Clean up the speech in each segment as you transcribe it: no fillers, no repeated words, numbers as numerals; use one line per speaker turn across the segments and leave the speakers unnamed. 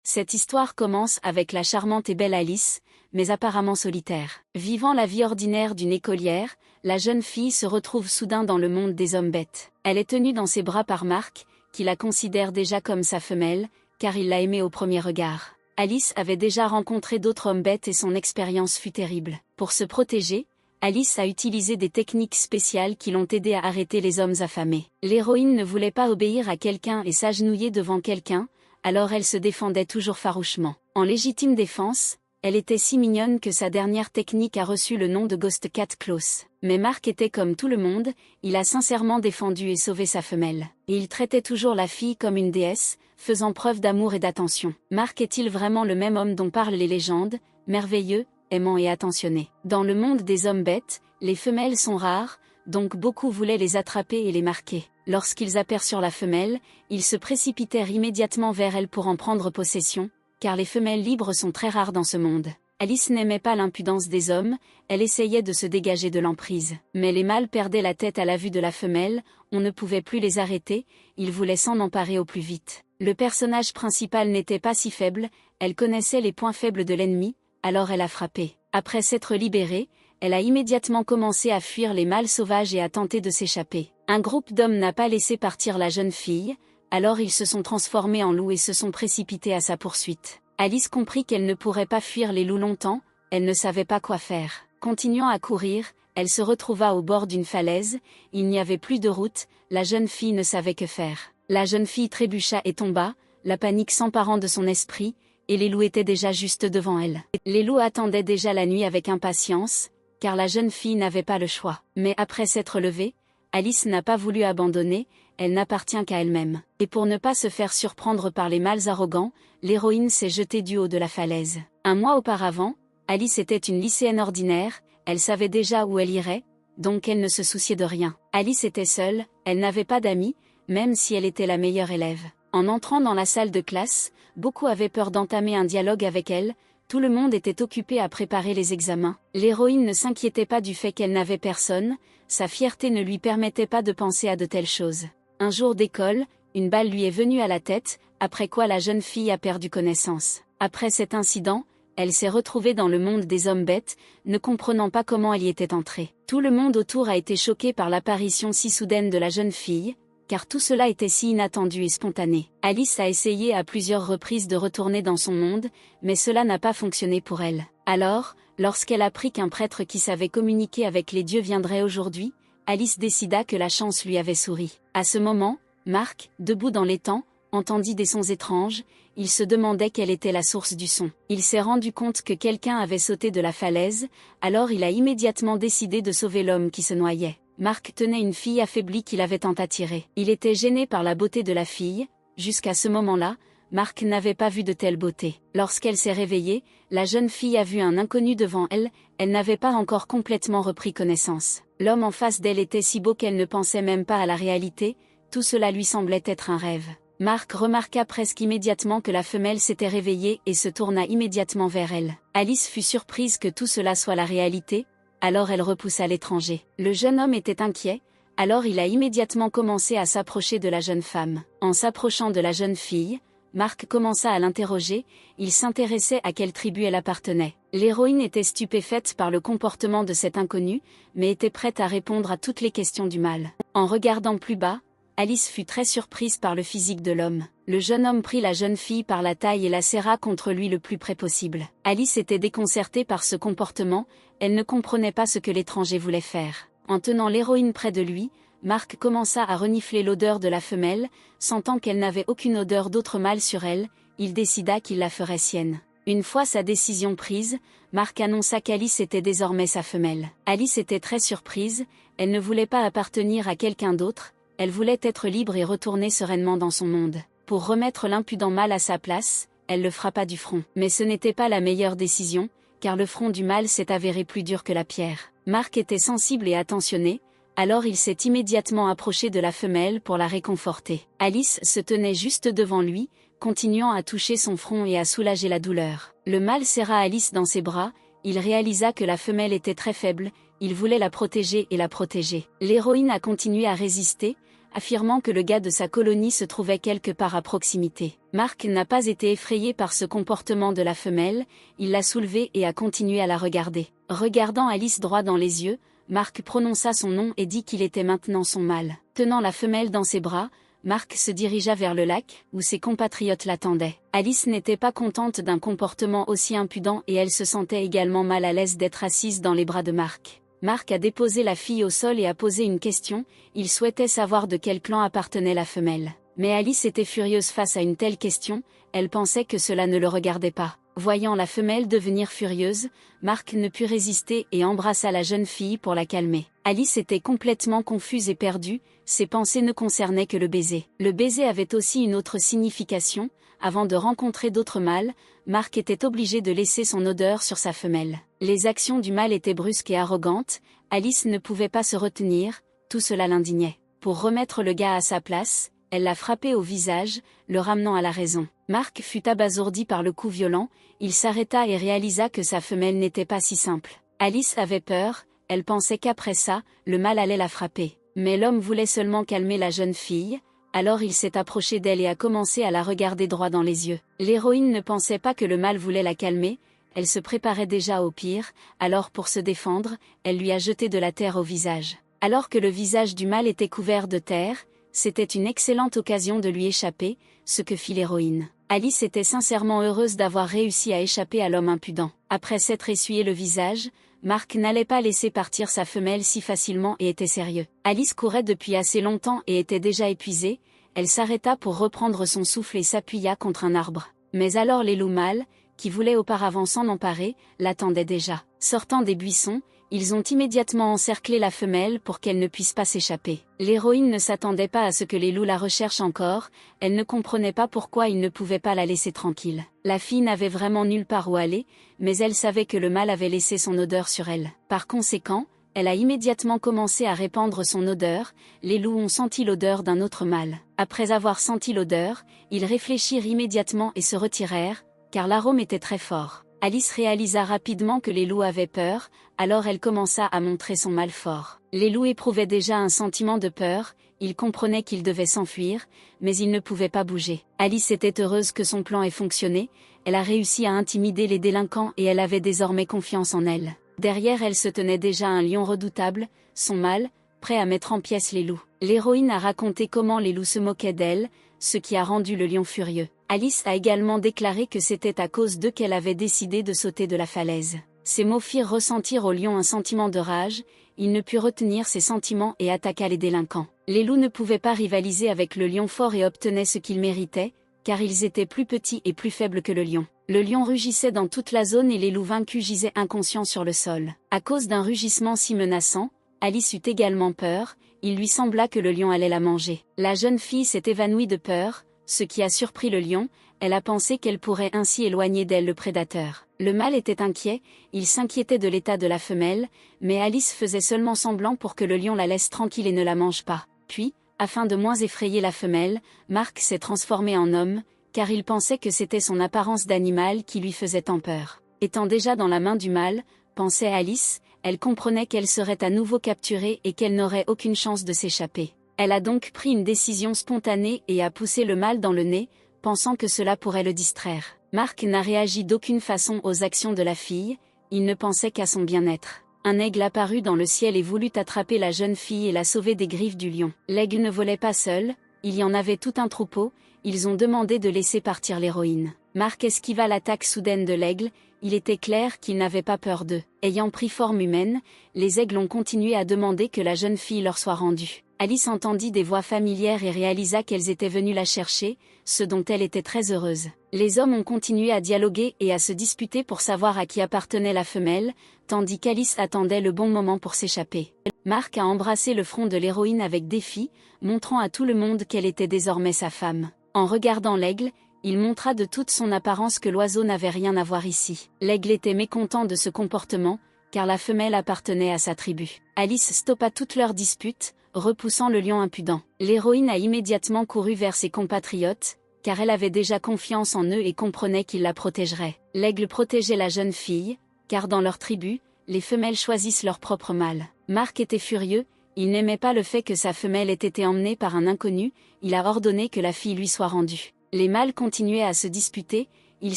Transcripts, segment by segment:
Cette histoire commence avec la charmante et belle Alice, mais apparemment solitaire. Vivant la vie ordinaire d'une écolière, la jeune fille se retrouve soudain dans le monde des hommes bêtes. Elle est tenue dans ses bras par Mark, qui la considère déjà comme sa femelle, car il l'a aimée au premier regard. Alice avait déjà rencontré d'autres hommes bêtes et son expérience fut terrible. Pour se protéger, Alice a utilisé des techniques spéciales qui l'ont aidé à arrêter les hommes affamés. L'héroïne ne voulait pas obéir à quelqu'un et s'agenouiller devant quelqu'un, alors elle se défendait toujours farouchement. En légitime défense, elle était si mignonne que sa dernière technique a reçu le nom de Ghost Cat Claws. Mais Mark était comme tout le monde, il a sincèrement défendu et sauvé sa femelle. Et il traitait toujours la fille comme une déesse, faisant preuve d'amour et d'attention. Mark est-il vraiment le même homme dont parlent les légendes, merveilleux, aimant et attentionné? Dans le monde des hommes bêtes, les femelles sont rares, donc beaucoup voulaient les attraper et les marquer. Lorsqu'ils aperçurent la femelle, ils se précipitèrent immédiatement vers elle pour en prendre possession, car les femelles libres sont très rares dans ce monde. Alice n'aimait pas l'impudence des hommes, elle essayait de se dégager de l'emprise. Mais les mâles perdaient la tête à la vue de la femelle, on ne pouvait plus les arrêter, ils voulaient s'en emparer au plus vite. Le personnage principal n'était pas si faible, elle connaissait les points faibles de l'ennemi, alors elle a frappé. Après s'être libérée, elle a immédiatement commencé à fuir les mâles sauvages et à tenter de s'échapper. Un groupe d'hommes n'a pas laissé partir la jeune fille, alors ils se sont transformés en loups et se sont précipités à sa poursuite. Alice comprit qu'elle ne pourrait pas fuir les loups longtemps, elle ne savait pas quoi faire. Continuant à courir, elle se retrouva au bord d'une falaise, il n'y avait plus de route, la jeune fille ne savait que faire. La jeune fille trébucha et tomba, la panique s'emparant de son esprit, et les loups étaient déjà juste devant elle. Les loups attendaient déjà la nuit avec impatience, car la jeune fille n'avait pas le choix. Mais après s'être levée, Alice n'a pas voulu abandonner, elle n'appartient qu'à elle-même. Et pour ne pas se faire surprendre par les mâles arrogants, l'héroïne s'est jetée du haut de la falaise. Un mois auparavant, Alice était une lycéenne ordinaire, elle savait déjà où elle irait, donc elle ne se souciait de rien. Alice était seule, elle n'avait pas d'amis, même si elle était la meilleure élève. En entrant dans la salle de classe, beaucoup avaient peur d'entamer un dialogue avec elle, tout le monde était occupé à préparer les examens. L'héroïne ne s'inquiétait pas du fait qu'elle n'avait personne, sa fierté ne lui permettait pas de penser à de telles choses. Un jour d'école, une balle lui est venue à la tête, après quoi la jeune fille a perdu connaissance. Après cet incident, elle s'est retrouvée dans le monde des hommes bêtes, ne comprenant pas comment elle y était entrée. Tout le monde autour a été choqué par l'apparition si soudaine de la jeune fille, car tout cela était si inattendu et spontané. Alice a essayé à plusieurs reprises de retourner dans son monde, mais cela n'a pas fonctionné pour elle. Alors, lorsqu'elle apprit qu'un prêtre qui savait communiquer avec les dieux viendrait aujourd'hui, Alice décida que la chance lui avait souri. À ce moment, Mark, debout dans l'étang, entendit des sons étranges, il se demandait quelle était la source du son. Il s'est rendu compte que quelqu'un avait sauté de la falaise, alors il a immédiatement décidé de sauver l'homme qui se noyait. Mark tenait une fille affaiblie qu'il avait tant attirée. Il était gêné par la beauté de la fille, jusqu'à ce moment-là, Mark n'avait pas vu de telle beauté. Lorsqu'elle s'est réveillée, la jeune fille a vu un inconnu devant elle, elle n'avait pas encore complètement repris connaissance. L'homme en face d'elle était si beau qu'elle ne pensait même pas à la réalité, tout cela lui semblait être un rêve. Mark remarqua presque immédiatement que la femelle s'était réveillée et se tourna immédiatement vers elle. Alice fut surprise que tout cela soit la réalité, alors elle repoussa l'étranger. Le jeune homme était inquiet, alors il a immédiatement commencé à s'approcher de la jeune femme. En s'approchant de la jeune fille, Mark commença à l'interroger, il s'intéressait à quelle tribu elle appartenait. L'héroïne était stupéfaite par le comportement de cet inconnu, mais était prête à répondre à toutes les questions du mâle. En regardant plus bas, Alice fut très surprise par le physique de l'homme. Le jeune homme prit la jeune fille par la taille et la serra contre lui le plus près possible. Alice était déconcertée par ce comportement, elle ne comprenait pas ce que l'étranger voulait faire. En tenant l'héroïne près de lui, Mark commença à renifler l'odeur de la femelle, sentant qu'elle n'avait aucune odeur d'autre mâle sur elle, il décida qu'il la ferait sienne. Une fois sa décision prise, Mark annonça qu'Alice était désormais sa femelle. Alice était très surprise, elle ne voulait pas appartenir à quelqu'un d'autre, elle voulait être libre et retourner sereinement dans son monde. Pour remettre l'impudent mâle à sa place, elle le frappa du front. Mais ce n'était pas la meilleure décision, car le front du mâle s'est avéré plus dur que la pierre. Mark était sensible et attentionné, alors il s'est immédiatement approché de la femelle pour la réconforter. Alice se tenait juste devant lui, continuant à toucher son front et à soulager la douleur. Le mâle serra Alice dans ses bras, il réalisa que la femelle était très faible, il voulait la protéger et la protéger. L'héroïne a continué à résister, affirmant que le gars de sa colonie se trouvait quelque part à proximité. Mark n'a pas été effrayé par ce comportement de la femelle, il l'a soulevée et a continué à la regarder. Regardant Alice droit dans les yeux, Mark prononça son nom et dit qu'il était maintenant son mâle. Tenant la femelle dans ses bras, Mark se dirigea vers le lac, où ses compatriotes l'attendaient. Alice n'était pas contente d'un comportement aussi impudent et elle se sentait également mal à l'aise d'être assise dans les bras de Mark. Mark a déposé la fille au sol et a posé une question, il souhaitait savoir de quel clan appartenait la femelle. Mais Alice était furieuse face à une telle question, elle pensait que cela ne le regardait pas. Voyant la femelle devenir furieuse, Mark ne put résister et embrassa la jeune fille pour la calmer. Alice était complètement confuse et perdue, ses pensées ne concernaient que le baiser. Le baiser avait aussi une autre signification, avant de rencontrer d'autres mâles, Mark était obligé de laisser son odeur sur sa femelle. Les actions du mâle étaient brusques et arrogantes, Alice ne pouvait pas se retenir, tout cela l'indignait. Pour remettre le gars à sa place, elle l'a frappé au visage, le ramenant à la raison. Mark fut abasourdi par le coup violent, il s'arrêta et réalisa que sa femelle n'était pas si simple. Alice avait peur, elle pensait qu'après ça, le mâle allait la frapper. Mais l'homme voulait seulement calmer la jeune fille, alors il s'est approché d'elle et a commencé à la regarder droit dans les yeux. L'héroïne ne pensait pas que le mâle voulait la calmer, elle se préparait déjà au pire, alors pour se défendre, elle lui a jeté de la terre au visage. Alors que le visage du mâle était couvert de terre, c'était une excellente occasion de lui échapper, ce que fit l'héroïne. Alice était sincèrement heureuse d'avoir réussi à échapper à l'homme impudent. Après s'être essuyé le visage, Mark n'allait pas laisser partir sa femelle si facilement et était sérieux. Alice courait depuis assez longtemps et était déjà épuisée, elle s'arrêta pour reprendre son souffle et s'appuya contre un arbre. Mais alors les loups mâles, qui voulaient auparavant s'en emparer, l'attendaient déjà. Sortant des buissons, ils ont immédiatement encerclé la femelle pour qu'elle ne puisse pas s'échapper. L'héroïne ne s'attendait pas à ce que les loups la recherchent encore, elle ne comprenait pas pourquoi ils ne pouvaient pas la laisser tranquille. La fille n'avait vraiment nulle part où aller, mais elle savait que le mâle avait laissé son odeur sur elle. Par conséquent, elle a immédiatement commencé à répandre son odeur, les loups ont senti l'odeur d'un autre mâle. Après avoir senti l'odeur, ils réfléchirent immédiatement et se retirèrent, car l'arôme était très fort. Alice réalisa rapidement que les loups avaient peur, alors elle commença à montrer son mal fort. Les loups éprouvaient déjà un sentiment de peur, ils comprenaient qu'ils devaient s'enfuir, mais ils ne pouvaient pas bouger. Alice était heureuse que son plan ait fonctionné, elle a réussi à intimider les délinquants et elle avait désormais confiance en elle. Derrière elle se tenait déjà un lion redoutable, son mâle, prêt à mettre en pièces les loups. L'héroïne a raconté comment les loups se moquaient d'elle, ce qui a rendu le lion furieux. Alice a également déclaré que c'était à cause d'eux qu'elle avait décidé de sauter de la falaise. Ces mots firent ressentir au lion un sentiment de rage, il ne put retenir ses sentiments et attaqua les délinquants. Les loups ne pouvaient pas rivaliser avec le lion fort et obtenaient ce qu'ils méritaient, car ils étaient plus petits et plus faibles que le lion. Le lion rugissait dans toute la zone et les loups vaincus gisaient inconscients sur le sol. À cause d'un rugissement si menaçant, Alice eut également peur, il lui sembla que le lion allait la manger. La jeune fille s'est évanouie de peur, ce qui a surpris le lion, elle a pensé qu'elle pourrait ainsi éloigner d'elle le prédateur. Le mâle était inquiet, il s'inquiétait de l'état de la femelle, mais Alice faisait seulement semblant pour que le lion la laisse tranquille et ne la mange pas. Puis, afin de moins effrayer la femelle, Mark s'est transformé en homme, car il pensait que c'était son apparence d'animal qui lui faisait tant peur. Étant déjà dans la main du mâle, pensait Alice, elle comprenait qu'elle serait à nouveau capturée et qu'elle n'aurait aucune chance de s'échapper. Elle a donc pris une décision spontanée et a poussé le mâle dans le nez, pensant que cela pourrait le distraire. Mark n'a réagi d'aucune façon aux actions de la fille, il ne pensait qu'à son bien-être. Un aigle apparut dans le ciel et voulut attraper la jeune fille et la sauver des griffes du lion. L'aigle ne volait pas seul, il y en avait tout un troupeau, ils ont demandé de laisser partir l'héroïne. Mark esquiva l'attaque soudaine de l'aigle, il était clair qu'il n'avait pas peur d'eux. Ayant pris forme humaine, les aigles ont continué à demander que la jeune fille leur soit rendue. Alice entendit des voix familières et réalisa qu'elles étaient venues la chercher, ce dont elle était très heureuse. Les hommes ont continué à dialoguer et à se disputer pour savoir à qui appartenait la femelle, tandis qu'Alice attendait le bon moment pour s'échapper. Mark a embrassé le front de l'héroïne avec défi, montrant à tout le monde qu'elle était désormais sa femme. En regardant l'aigle, il montra de toute son apparence que l'oiseau n'avait rien à voir ici. L'aigle était mécontent de ce comportement, car la femelle appartenait à sa tribu. Alice stoppa toute leur dispute, repoussant le lion impudent. L'héroïne a immédiatement couru vers ses compatriotes, car elle avait déjà confiance en eux et comprenait qu'ils la protégeraient. L'aigle protégeait la jeune fille, car dans leur tribu, les femelles choisissent leur propre mâle. Mark était furieux, Il n'aimait pas le fait que sa femelle ait été emmenée par un inconnu, il a ordonné que la fille lui soit rendue. Les mâles continuaient à se disputer, il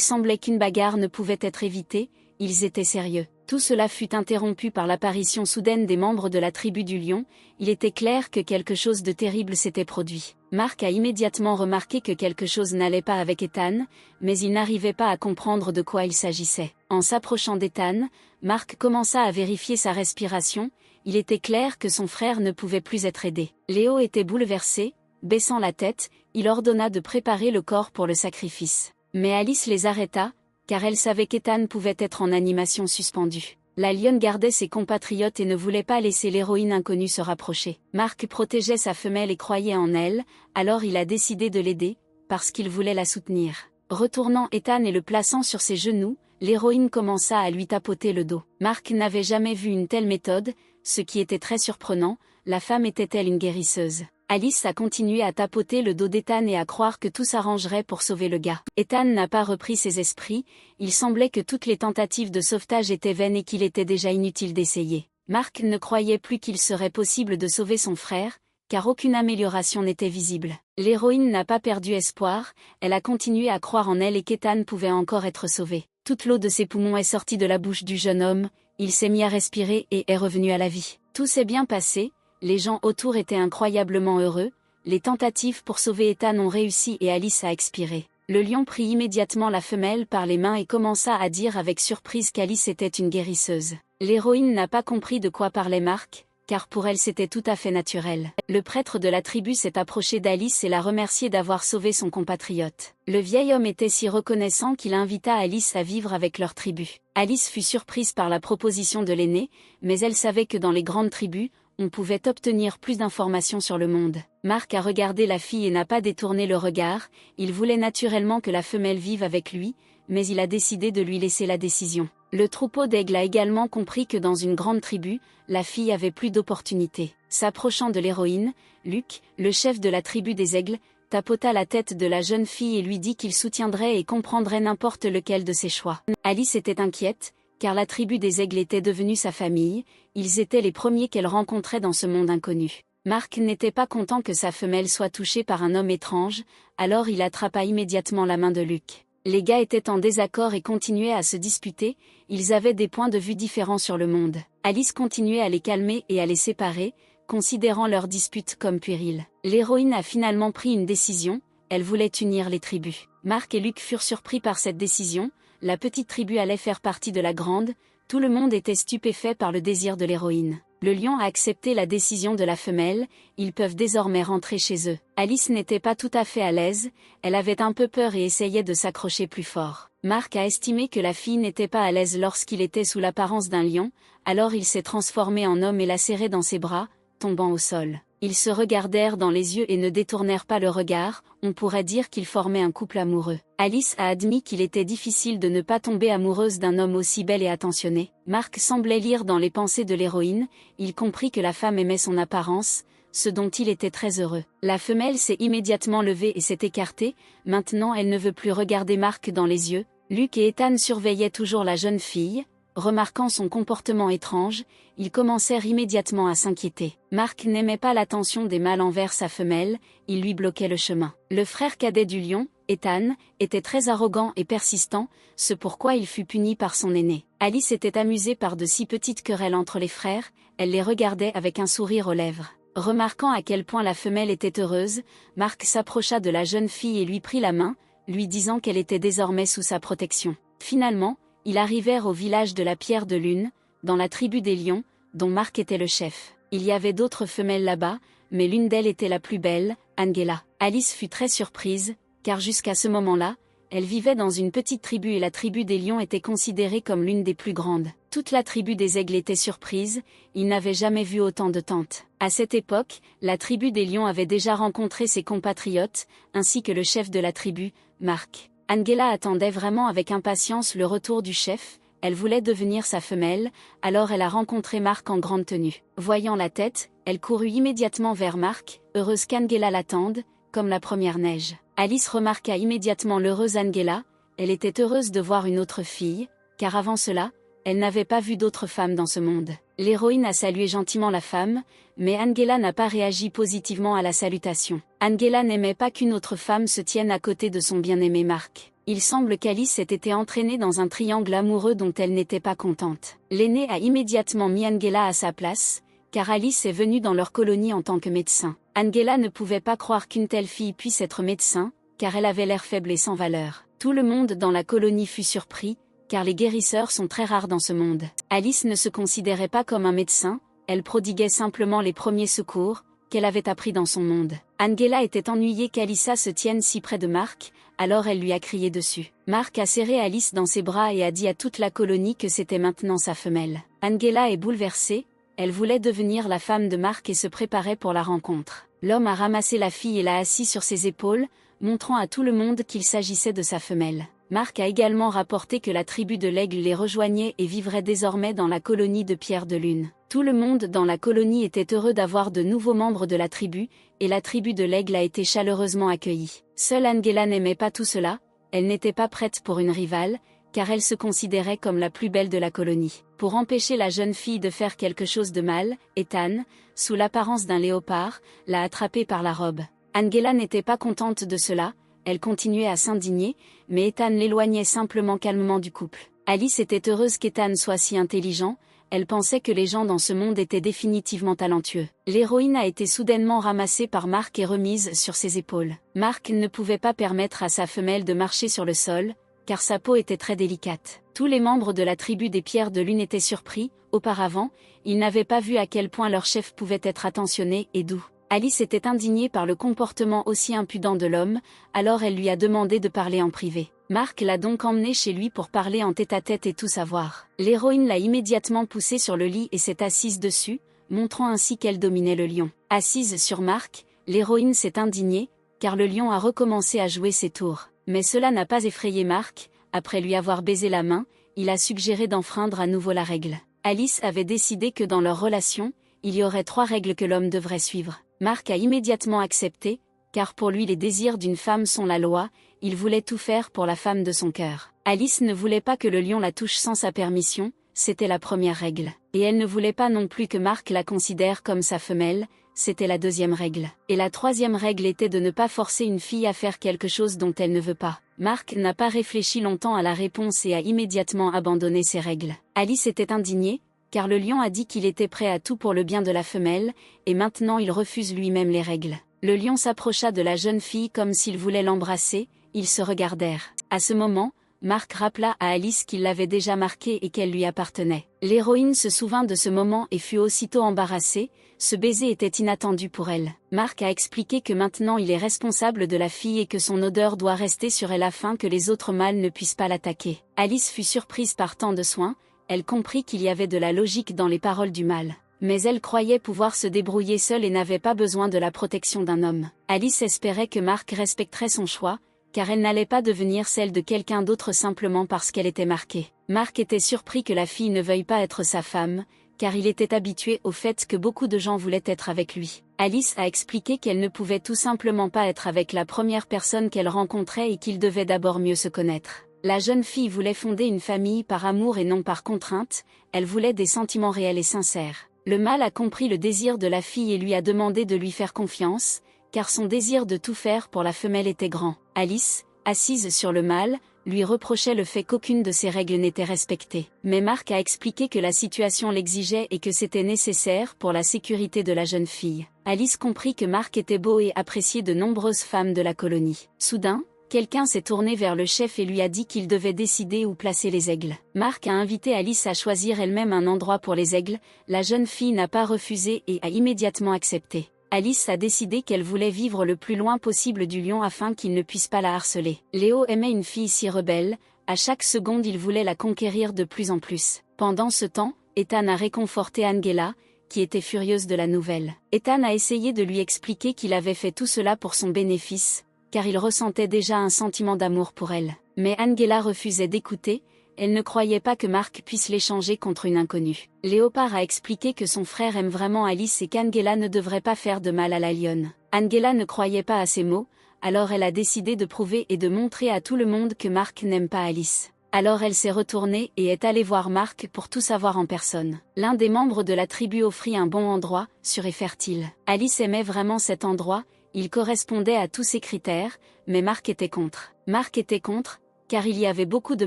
semblait qu'une bagarre ne pouvait être évitée, ils étaient sérieux. Tout cela fut interrompu par l'apparition soudaine des membres de la tribu du lion, il était clair que quelque chose de terrible s'était produit. Mark a immédiatement remarqué que quelque chose n'allait pas avec Ethan, mais il n'arrivait pas à comprendre de quoi il s'agissait. En s'approchant d'Ethan, Mark commença à vérifier sa respiration, il était clair que son frère ne pouvait plus être aidé. Léo était bouleversé, baissant la tête, il ordonna de préparer le corps pour le sacrifice. Mais Alice les arrêta, car elle savait qu'Ethan pouvait être en animation suspendue. La lionne gardait ses compatriotes et ne voulait pas laisser l'héroïne inconnue se rapprocher. Mark protégeait sa femelle et croyait en elle, alors il a décidé de l'aider, parce qu'il voulait la soutenir. Retournant Ethan et le plaçant sur ses genoux, l'héroïne commença à lui tapoter le dos. Mark n'avait jamais vu une telle méthode, ce qui était très surprenant, la femme était-elle une guérisseuse? Alice a continué à tapoter le dos d'Ethan et à croire que tout s'arrangerait pour sauver le gars. Ethan n'a pas repris ses esprits, il semblait que toutes les tentatives de sauvetage étaient vaines et qu'il était déjà inutile d'essayer. Mark ne croyait plus qu'il serait possible de sauver son frère, car aucune amélioration n'était visible. L'héroïne n'a pas perdu espoir, elle a continué à croire en elle et qu'Ethan pouvait encore être sauvé. Toute l'eau de ses poumons est sortie de la bouche du jeune homme, il s'est mis à respirer et est revenu à la vie. Tout s'est bien passé. Les gens autour étaient incroyablement heureux, les tentatives pour sauver Ethan ont réussi et Alice a expiré. Le lion prit immédiatement la femelle par les mains et commença à dire avec surprise qu'Alice était une guérisseuse. L'héroïne n'a pas compris de quoi parlait Mark, car pour elle c'était tout à fait naturel. Le prêtre de la tribu s'est approché d'Alice et l'a remercié d'avoir sauvé son compatriote. Le vieil homme était si reconnaissant qu'il invita Alice à vivre avec leur tribu. Alice fut surprise par la proposition de l'aîné, mais elle savait que dans les grandes tribus, on pouvait obtenir plus d'informations sur le monde. Mark a regardé la fille et n'a pas détourné le regard, il voulait naturellement que la femelle vive avec lui, mais il a décidé de lui laisser la décision. Le troupeau d'aigles a également compris que dans une grande tribu, la fille avait plus d'opportunités. S'approchant de l'héroïne, Luke, le chef de la tribu des aigles, tapota la tête de la jeune fille et lui dit qu'il soutiendrait et comprendrait n'importe lequel de ses choix. Alice était inquiète, car la tribu des aigles était devenue sa famille, ils étaient les premiers qu'elle rencontrait dans ce monde inconnu. Mark n'était pas content que sa femelle soit touchée par un homme étrange, alors il attrapa immédiatement la main de Luke. Les gars étaient en désaccord et continuaient à se disputer, ils avaient des points de vue différents sur le monde. Alice continuait à les calmer et à les séparer, considérant leur dispute comme puérile. L'héroïne a finalement pris une décision, elle voulait unir les tribus. Mark et Luke furent surpris par cette décision, la petite tribu allait faire partie de la grande, tout le monde était stupéfait par le désir de l'héroïne. Le lion a accepté la décision de la femelle, ils peuvent désormais rentrer chez eux. Alice n'était pas tout à fait à l'aise, elle avait un peu peur et essayait de s'accrocher plus fort. Mark a estimé que la fille n'était pas à l'aise lorsqu'il était sous l'apparence d'un lion, alors il s'est transformé en homme et l'a serré dans ses bras, tombant au sol. Ils se regardèrent dans les yeux et ne détournèrent pas le regard, on pourrait dire qu'ils formaient un couple amoureux. Alice a admis qu'il était difficile de ne pas tomber amoureuse d'un homme aussi bel et attentionné. Mark semblait lire dans les pensées de l'héroïne, il comprit que la femme aimait son apparence, ce dont il était très heureux. La femelle s'est immédiatement levée et s'est écartée, maintenant elle ne veut plus regarder Mark dans les yeux. Luke et Ethan surveillaient toujours la jeune fille. Remarquant son comportement étrange, ils commencèrent immédiatement à s'inquiéter. Mark n'aimait pas l'attention des mâles envers sa femelle, il lui bloquait le chemin. Le frère cadet du lion, Ethan, était très arrogant et persistant, ce pourquoi il fut puni par son aîné. Alice était amusée par de si petites querelles entre les frères, elle les regardait avec un sourire aux lèvres. Remarquant à quel point la femelle était heureuse, Mark s'approcha de la jeune fille et lui prit la main, lui disant qu'elle était désormais sous sa protection. Finalement, ils arrivèrent au village de la Pierre de Lune, dans la tribu des lions, dont Mark était le chef. Il y avait d'autres femelles là-bas, mais l'une d'elles était la plus belle, Angela. Alice fut très surprise, car jusqu'à ce moment-là, elle vivait dans une petite tribu et la tribu des lions était considérée comme l'une des plus grandes. Toute la tribu des aigles était surprise, ils n'avaient jamais vu autant de tentes. À cette époque, la tribu des lions avait déjà rencontré ses compatriotes, ainsi que le chef de la tribu, Mark. Angela attendait vraiment avec impatience le retour du chef, elle voulait devenir sa femelle, alors elle a rencontré Mark en grande tenue. Voyant la tête, elle courut immédiatement vers Mark, heureuse qu'Angela l'attende, comme la première neige. Alice remarqua immédiatement l'heureuse Angela, elle était heureuse de voir une autre fille, car avant cela, elle n'avait pas vu d'autres femmes dans ce monde. L'héroïne a salué gentiment la femme, mais Angela n'a pas réagi positivement à la salutation. Angela n'aimait pas qu'une autre femme se tienne à côté de son bien-aimé Mark. Il semble qu'Alice ait été entraînée dans un triangle amoureux dont elle n'était pas contente. L'aînée a immédiatement mis Angela à sa place, car Alice est venue dans leur colonie en tant que médecin. Angela ne pouvait pas croire qu'une telle fille puisse être médecin, car elle avait l'air faible et sans valeur. Tout le monde dans la colonie fut surpris, car les guérisseurs sont très rares dans ce monde. Alice ne se considérait pas comme un médecin, elle prodiguait simplement les premiers secours, qu'elle avait appris dans son monde. Angela était ennuyée qu'Alyssa se tienne si près de Mark, alors elle lui a crié dessus. Mark a serré Alice dans ses bras et a dit à toute la colonie que c'était maintenant sa femelle. Angela est bouleversée, elle voulait devenir la femme de Mark et se préparait pour la rencontre. L'homme a ramassé la fille et l'a assise sur ses épaules, montrant à tout le monde qu'il s'agissait de sa femelle. Mark a également rapporté que la tribu de l'Aigle les rejoignait et vivrait désormais dans la colonie de Pierre de Lune. Tout le monde dans la colonie était heureux d'avoir de nouveaux membres de la tribu, et la tribu de l'Aigle a été chaleureusement accueillie. Seule Angela n'aimait pas tout cela, elle n'était pas prête pour une rivale, car elle se considérait comme la plus belle de la colonie. Pour empêcher la jeune fille de faire quelque chose de mal, Ethan, sous l'apparence d'un léopard, l'a attrapée par la robe. Angela n'était pas contente de cela, elle continuait à s'indigner, mais Ethan l'éloignait simplement calmement du couple. Alice était heureuse qu'Ethan soit si intelligent, elle pensait que les gens dans ce monde étaient définitivement talentueux. L'héroïne a été soudainement ramassée par Mark et remise sur ses épaules. Mark ne pouvait pas permettre à sa femelle de marcher sur le sol, car sa peau était très délicate. Tous les membres de la tribu des Pierres de Lune étaient surpris, auparavant, ils n'avaient pas vu à quel point leur chef pouvait être attentionné et doux. Alice était indignée par le comportement aussi impudent de l'homme, alors elle lui a demandé de parler en privé. Mark l'a donc emmenée chez lui pour parler en tête-à-tête et tout savoir. L'héroïne l'a immédiatement poussée sur le lit et s'est assise dessus, montrant ainsi qu'elle dominait le lion. Assise sur Mark, l'héroïne s'est indignée, car le lion a recommencé à jouer ses tours. Mais cela n'a pas effrayé Mark, après lui avoir baisé la main, il a suggéré d'enfreindre à nouveau la règle. Alice avait décidé que dans leur relation, il y aurait 3 règles que l'homme devrait suivre. Mark a immédiatement accepté, car pour lui les désirs d'une femme sont la loi, il voulait tout faire pour la femme de son cœur. Alice ne voulait pas que le lion la touche sans sa permission, c'était la première règle. Et elle ne voulait pas non plus que Mark la considère comme sa femelle, c'était la 2e règle. Et la 3e règle était de ne pas forcer une fille à faire quelque chose dont elle ne veut pas. Mark n'a pas réfléchi longtemps à la réponse et a immédiatement abandonné ses règles. Alice était indignée, car le lion a dit qu'il était prêt à tout pour le bien de la femelle, et maintenant il refuse lui-même les règles. Le lion s'approcha de la jeune fille comme s'il voulait l'embrasser, ils se regardèrent. À ce moment, Mark rappela à Alice qu'il l'avait déjà marquée et qu'elle lui appartenait. L'héroïne se souvint de ce moment et fut aussitôt embarrassée, ce baiser était inattendu pour elle. Mark a expliqué que maintenant il est responsable de la fille et que son odeur doit rester sur elle afin que les autres mâles ne puissent pas l'attaquer. Alice fut surprise par tant de soins, elle comprit qu'il y avait de la logique dans les paroles du mâle. Mais elle croyait pouvoir se débrouiller seule et n'avait pas besoin de la protection d'un homme. Alice espérait que Mark respecterait son choix, car elle n'allait pas devenir celle de quelqu'un d'autre simplement parce qu'elle était marquée. Mark était surpris que la fille ne veuille pas être sa femme, car il était habitué au fait que beaucoup de gens voulaient être avec lui. Alice a expliqué qu'elle ne pouvait tout simplement pas être avec la première personne qu'elle rencontrait et qu'ils devaient d'abord mieux se connaître. La jeune fille voulait fonder une famille par amour et non par contrainte, elle voulait des sentiments réels et sincères. Le mâle a compris le désir de la fille et lui a demandé de lui faire confiance, car son désir de tout faire pour la femelle était grand. Alice, assise sur le mâle, lui reprochait le fait qu'aucune de ses règles n'était respectée. Mais Mark a expliqué que la situation l'exigeait et que c'était nécessaire pour la sécurité de la jeune fille. Alice comprit que Mark était beau et apprécié de nombreuses femmes de la colonie. Soudain, quelqu'un s'est tourné vers le chef et lui a dit qu'il devait décider où placer les aigles. Mark a invité Alice à choisir elle-même un endroit pour les aigles, la jeune fille n'a pas refusé et a immédiatement accepté. Alice a décidé qu'elle voulait vivre le plus loin possible du lion afin qu'il ne puisse pas la harceler. Léo aimait une fille si rebelle, à chaque seconde il voulait la conquérir de plus en plus. Pendant ce temps, Ethan a réconforté Angela, qui était furieuse de la nouvelle. Ethan a essayé de lui expliquer qu'il avait fait tout cela pour son bénéfice, car il ressentait déjà un sentiment d'amour pour elle. Mais Angela refusait d'écouter, elle ne croyait pas que Mark puisse l'échanger contre une inconnue. Léopard a expliqué que son frère aime vraiment Alice et qu'Angela ne devrait pas faire de mal à la lionne. Angela ne croyait pas à ces mots, alors elle a décidé de prouver et de montrer à tout le monde que Mark n'aime pas Alice. Alors elle s'est retournée et est allée voir Mark pour tout savoir en personne. L'un des membres de la tribu offrit un bon endroit, sûr et fertile. Alice aimait vraiment cet endroit, il correspondait à tous ses critères, mais Mark était contre. Mark était contre, car il y avait beaucoup de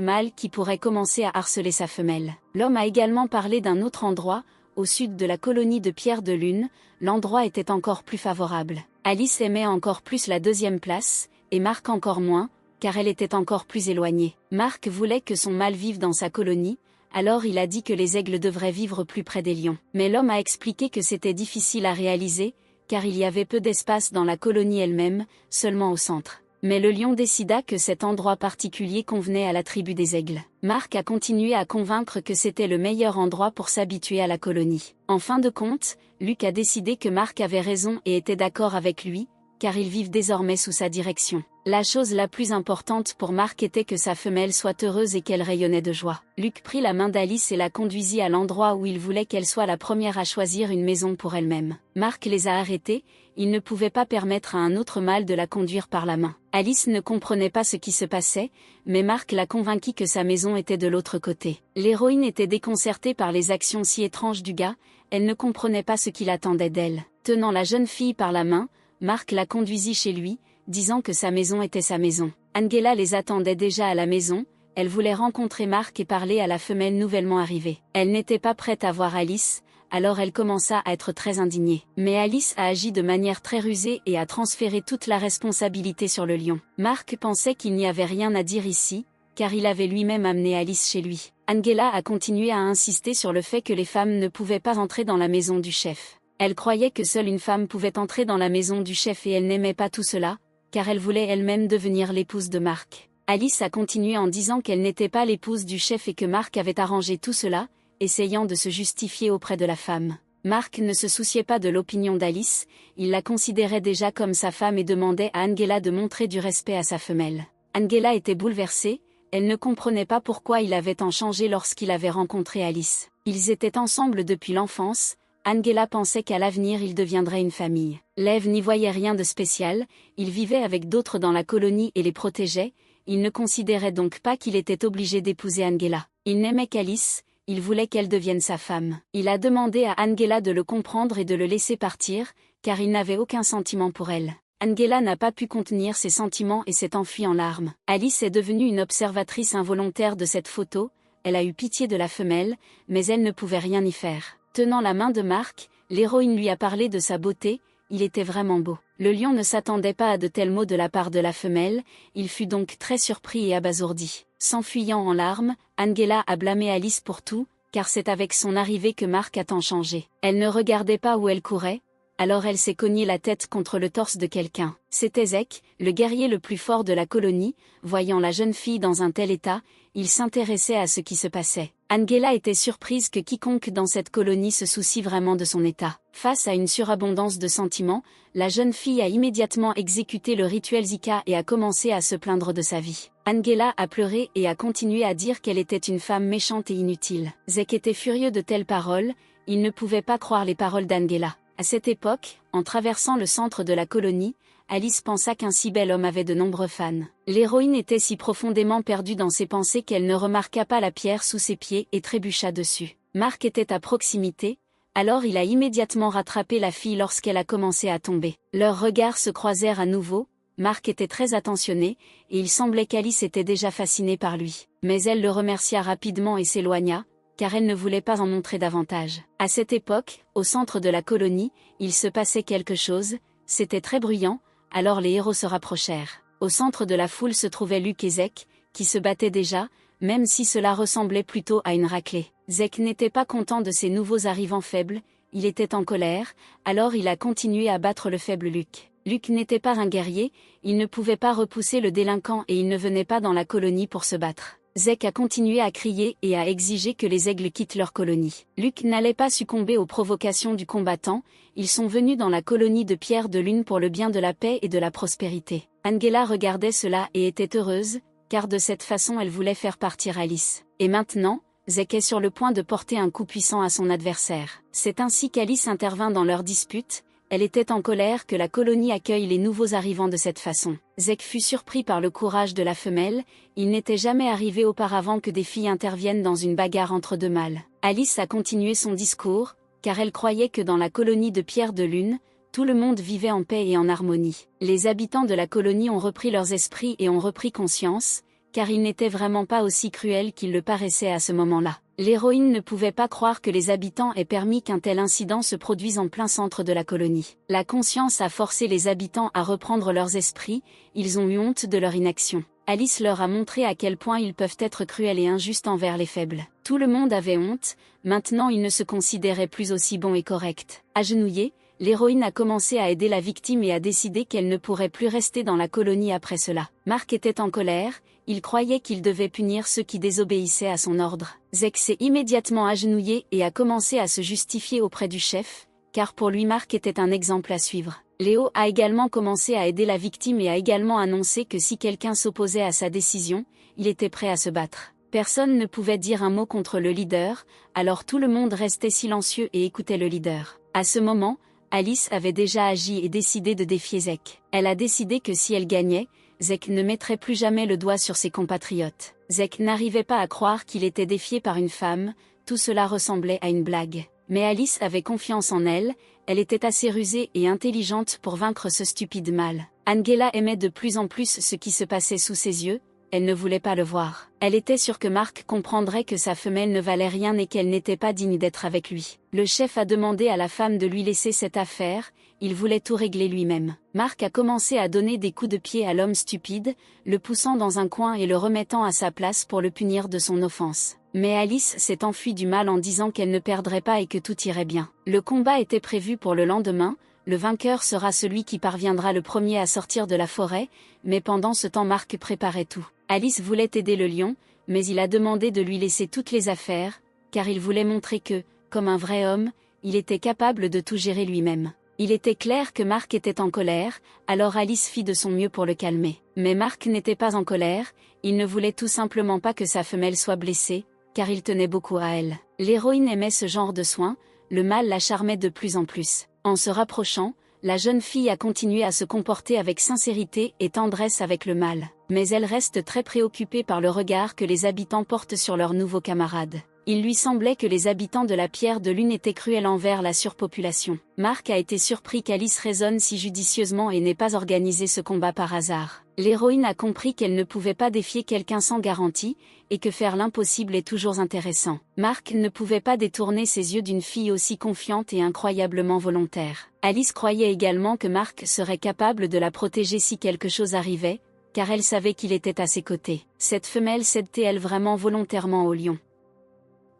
mâles qui pourraient commencer à harceler sa femelle. L'homme a également parlé d'un autre endroit, au sud de la colonie de Pierre de Lune, l'endroit était encore plus favorable. Alice aimait encore plus la deuxième place, et Mark encore moins, car elle était encore plus éloignée. Mark voulait que son mâle vive dans sa colonie, alors il a dit que les aigles devraient vivre plus près des lions. Mais l'homme a expliqué que c'était difficile à réaliser, car il y avait peu d'espace dans la colonie elle-même, seulement au centre. Mais le lion décida que cet endroit particulier convenait à la tribu des aigles. Mark a continué à convaincre que c'était le meilleur endroit pour s'habituer à la colonie. En fin de compte, Luke a décidé que Mark avait raison et était d'accord avec lui, car ils vivent désormais sous sa direction. La chose la plus importante pour Mark était que sa femelle soit heureuse et qu'elle rayonnait de joie. Luke prit la main d'Alice et la conduisit à l'endroit où il voulait qu'elle soit la première à choisir une maison pour elle-même. Mark les a arrêtés, il ne pouvait pas permettre à un autre mâle de la conduire par la main. Alice ne comprenait pas ce qui se passait, mais Mark l'a convainquit que sa maison était de l'autre côté. L'héroïne était déconcertée par les actions si étranges du gars, elle ne comprenait pas ce qu'il attendait d'elle. Tenant la jeune fille par la main, Mark la conduisit chez lui, disant que sa maison était sa maison. Angela les attendait déjà à la maison, elle voulait rencontrer Mark et parler à la femelle nouvellement arrivée. Elle n'était pas prête à voir Alice, alors elle commença à être très indignée. Mais Alice a agi de manière très rusée et a transféré toute la responsabilité sur le lion. Mark pensait qu'il n'y avait rien à dire ici, car il avait lui-même amené Alice chez lui. Angela a continué à insister sur le fait que les femmes ne pouvaient pas entrer dans la maison du chef. Elle croyait que seule une femme pouvait entrer dans la maison du chef et elle n'aimait pas tout cela, car elle voulait elle-même devenir l'épouse de Mark. Alice a continué en disant qu'elle n'était pas l'épouse du chef et que Mark avait arrangé tout cela, essayant de se justifier auprès de la femme. Mark ne se souciait pas de l'opinion d'Alice, il la considérait déjà comme sa femme et demandait à Angela de montrer du respect à sa femelle. Angela était bouleversée, elle ne comprenait pas pourquoi il avait tant changé lorsqu'il avait rencontré Alice. Ils étaient ensemble depuis l'enfance, Angela pensait qu'à l'avenir ils deviendraient une famille. Lev n'y voyait rien de spécial, il vivait avec d'autres dans la colonie et les protégeait, il ne considérait donc pas qu'il était obligé d'épouser Angela. Il n'aimait qu'Alice, il voulait qu'elle devienne sa femme. Il a demandé à Angela de le comprendre et de le laisser partir, car il n'avait aucun sentiment pour elle. Angela n'a pas pu contenir ses sentiments et s'est enfuie en larmes. Alice est devenue une observatrice involontaire de cette photo, elle a eu pitié de la femelle, mais elle ne pouvait rien y faire. Tenant la main de Mark, l'héroïne lui a parlé de sa beauté, il était vraiment beau. Le lion ne s'attendait pas à de tels mots de la part de la femelle, il fut donc très surpris et abasourdi. S'enfuyant en larmes, Angela a blâmé Alice pour tout, car c'est avec son arrivée que Mark a tant changé. Elle ne regardait pas où elle courait, alors elle s'est cognée la tête contre le torse de quelqu'un. C'était Zek, le guerrier le plus fort de la colonie, voyant la jeune fille dans un tel état, il s'intéressait à ce qui se passait. Angela était surprise que quiconque dans cette colonie se soucie vraiment de son état. Face à une surabondance de sentiments, la jeune fille a immédiatement exécuté le rituel Zika et a commencé à se plaindre de sa vie. Angela a pleuré et a continué à dire qu'elle était une femme méchante et inutile. Zek était furieux de telles paroles, il ne pouvait pas croire les paroles d'Angela. À cette époque, en traversant le centre de la colonie, Alice pensa qu'un si bel homme avait de nombreux fans. L'héroïne était si profondément perdue dans ses pensées qu'elle ne remarqua pas la pierre sous ses pieds et trébucha dessus. Mark était à proximité, alors il a immédiatement rattrapé la fille lorsqu'elle a commencé à tomber. Leurs regards se croisèrent à nouveau, Mark était très attentionné, et il semblait qu'Alice était déjà fascinée par lui. Mais elle le remercia rapidement et s'éloigna, car elle ne voulait pas en montrer davantage. À cette époque, au centre de la colonie, il se passait quelque chose, c'était très bruyant, alors les héros se rapprochèrent. Au centre de la foule se trouvaient Luke et Zek, qui se battaient déjà, même si cela ressemblait plutôt à une raclée. Zek n'était pas content de ces nouveaux arrivants faibles, il était en colère, alors il a continué à battre le faible Luke. Luke n'était pas un guerrier, il ne pouvait pas repousser le délinquant et il ne venait pas dans la colonie pour se battre. Zek a continué à crier et à exiger que les aigles quittent leur colonie. Luke n'allait pas succomber aux provocations du combattant, ils sont venus dans la colonie de Pierre de Lune pour le bien de la paix et de la prospérité. Angela regardait cela et était heureuse, car de cette façon elle voulait faire partir Alice. Et maintenant, Zek est sur le point de porter un coup puissant à son adversaire. C'est ainsi qu'Alice intervint dans leur dispute, Elle était en colère que la colonie accueille les nouveaux arrivants de cette façon. Zek fut surpris par le courage de la femelle, il n'était jamais arrivé auparavant que des filles interviennent dans une bagarre entre deux mâles. Alice a continué son discours, car elle croyait que dans la colonie de Pierre de Lune, tout le monde vivait en paix et en harmonie. Les habitants de la colonie ont repris leurs esprits et ont repris conscience, car ils n'étaient vraiment pas aussi cruels qu'ils le paraissaient à ce moment-là. L'héroïne ne pouvait pas croire que les habitants aient permis qu'un tel incident se produise en plein centre de la colonie. La conscience a forcé les habitants à reprendre leurs esprits, ils ont eu honte de leur inaction. Alice leur a montré à quel point ils peuvent être cruels et injustes envers les faibles. Tout le monde avait honte, maintenant ils ne se considéraient plus aussi bons et corrects. Agenouillée, l'héroïne a commencé à aider la victime et a décidé qu'elle ne pourrait plus rester dans la colonie après cela. Mark était en colère, il croyait qu'il devait punir ceux qui désobéissaient à son ordre. Zek s'est immédiatement agenouillé et a commencé à se justifier auprès du chef, car pour lui Mark était un exemple à suivre. Léo a également commencé à aider la victime et a également annoncé que si quelqu'un s'opposait à sa décision, il était prêt à se battre. Personne ne pouvait dire un mot contre le leader, alors tout le monde restait silencieux et écoutait le leader. À ce moment, Alice avait déjà agi et décidé de défier Zek. Elle a décidé que si elle gagnait, Zek ne mettrait plus jamais le doigt sur ses compatriotes. Zek n'arrivait pas à croire qu'il était défié par une femme, tout cela ressemblait à une blague. Mais Alice avait confiance en elle, elle était assez rusée et intelligente pour vaincre ce stupide mâle. Angela aimait de plus en plus ce qui se passait sous ses yeux, elle ne voulait pas le voir. Elle était sûre que Mark comprendrait que sa femelle ne valait rien et qu'elle n'était pas digne d'être avec lui. Le chef a demandé à la femme de lui laisser cette affaire, il voulait tout régler lui-même. Mark a commencé à donner des coups de pied à l'homme stupide, le poussant dans un coin et le remettant à sa place pour le punir de son offense. Mais Alice s'est enfuie du mal en disant qu'elle ne perdrait pas et que tout irait bien. Le combat était prévu pour le lendemain, le vainqueur sera celui qui parviendra le premier à sortir de la forêt, mais pendant ce temps Mark préparait tout. Alice voulait aider le lion, mais il a demandé de lui laisser toutes les affaires, car il voulait montrer que, comme un vrai homme, il était capable de tout gérer lui-même. Il était clair que Mark était en colère, alors Alice fit de son mieux pour le calmer. Mais Mark n'était pas en colère, il ne voulait tout simplement pas que sa femelle soit blessée, car il tenait beaucoup à elle. L'héroïne aimait ce genre de soins, le mâle la charmait de plus en plus. En se rapprochant, la jeune fille a continué à se comporter avec sincérité et tendresse avec le mâle. Mais elle reste très préoccupée par le regard que les habitants portent sur leurs nouveaux camarades. Il lui semblait que les habitants de la Pierre de Lune étaient cruels envers la surpopulation. Mark a été surpris qu'Alice raisonne si judicieusement et n'ait pas organisé ce combat par hasard. L'héroïne a compris qu'elle ne pouvait pas défier quelqu'un sans garantie, et que faire l'impossible est toujours intéressant. Mark ne pouvait pas détourner ses yeux d'une fille aussi confiante et incroyablement volontaire. Alice croyait également que Mark serait capable de la protéger si quelque chose arrivait, car elle savait qu'il était à ses côtés. Cette femelle cède-t-elle vraiment volontairement au lion?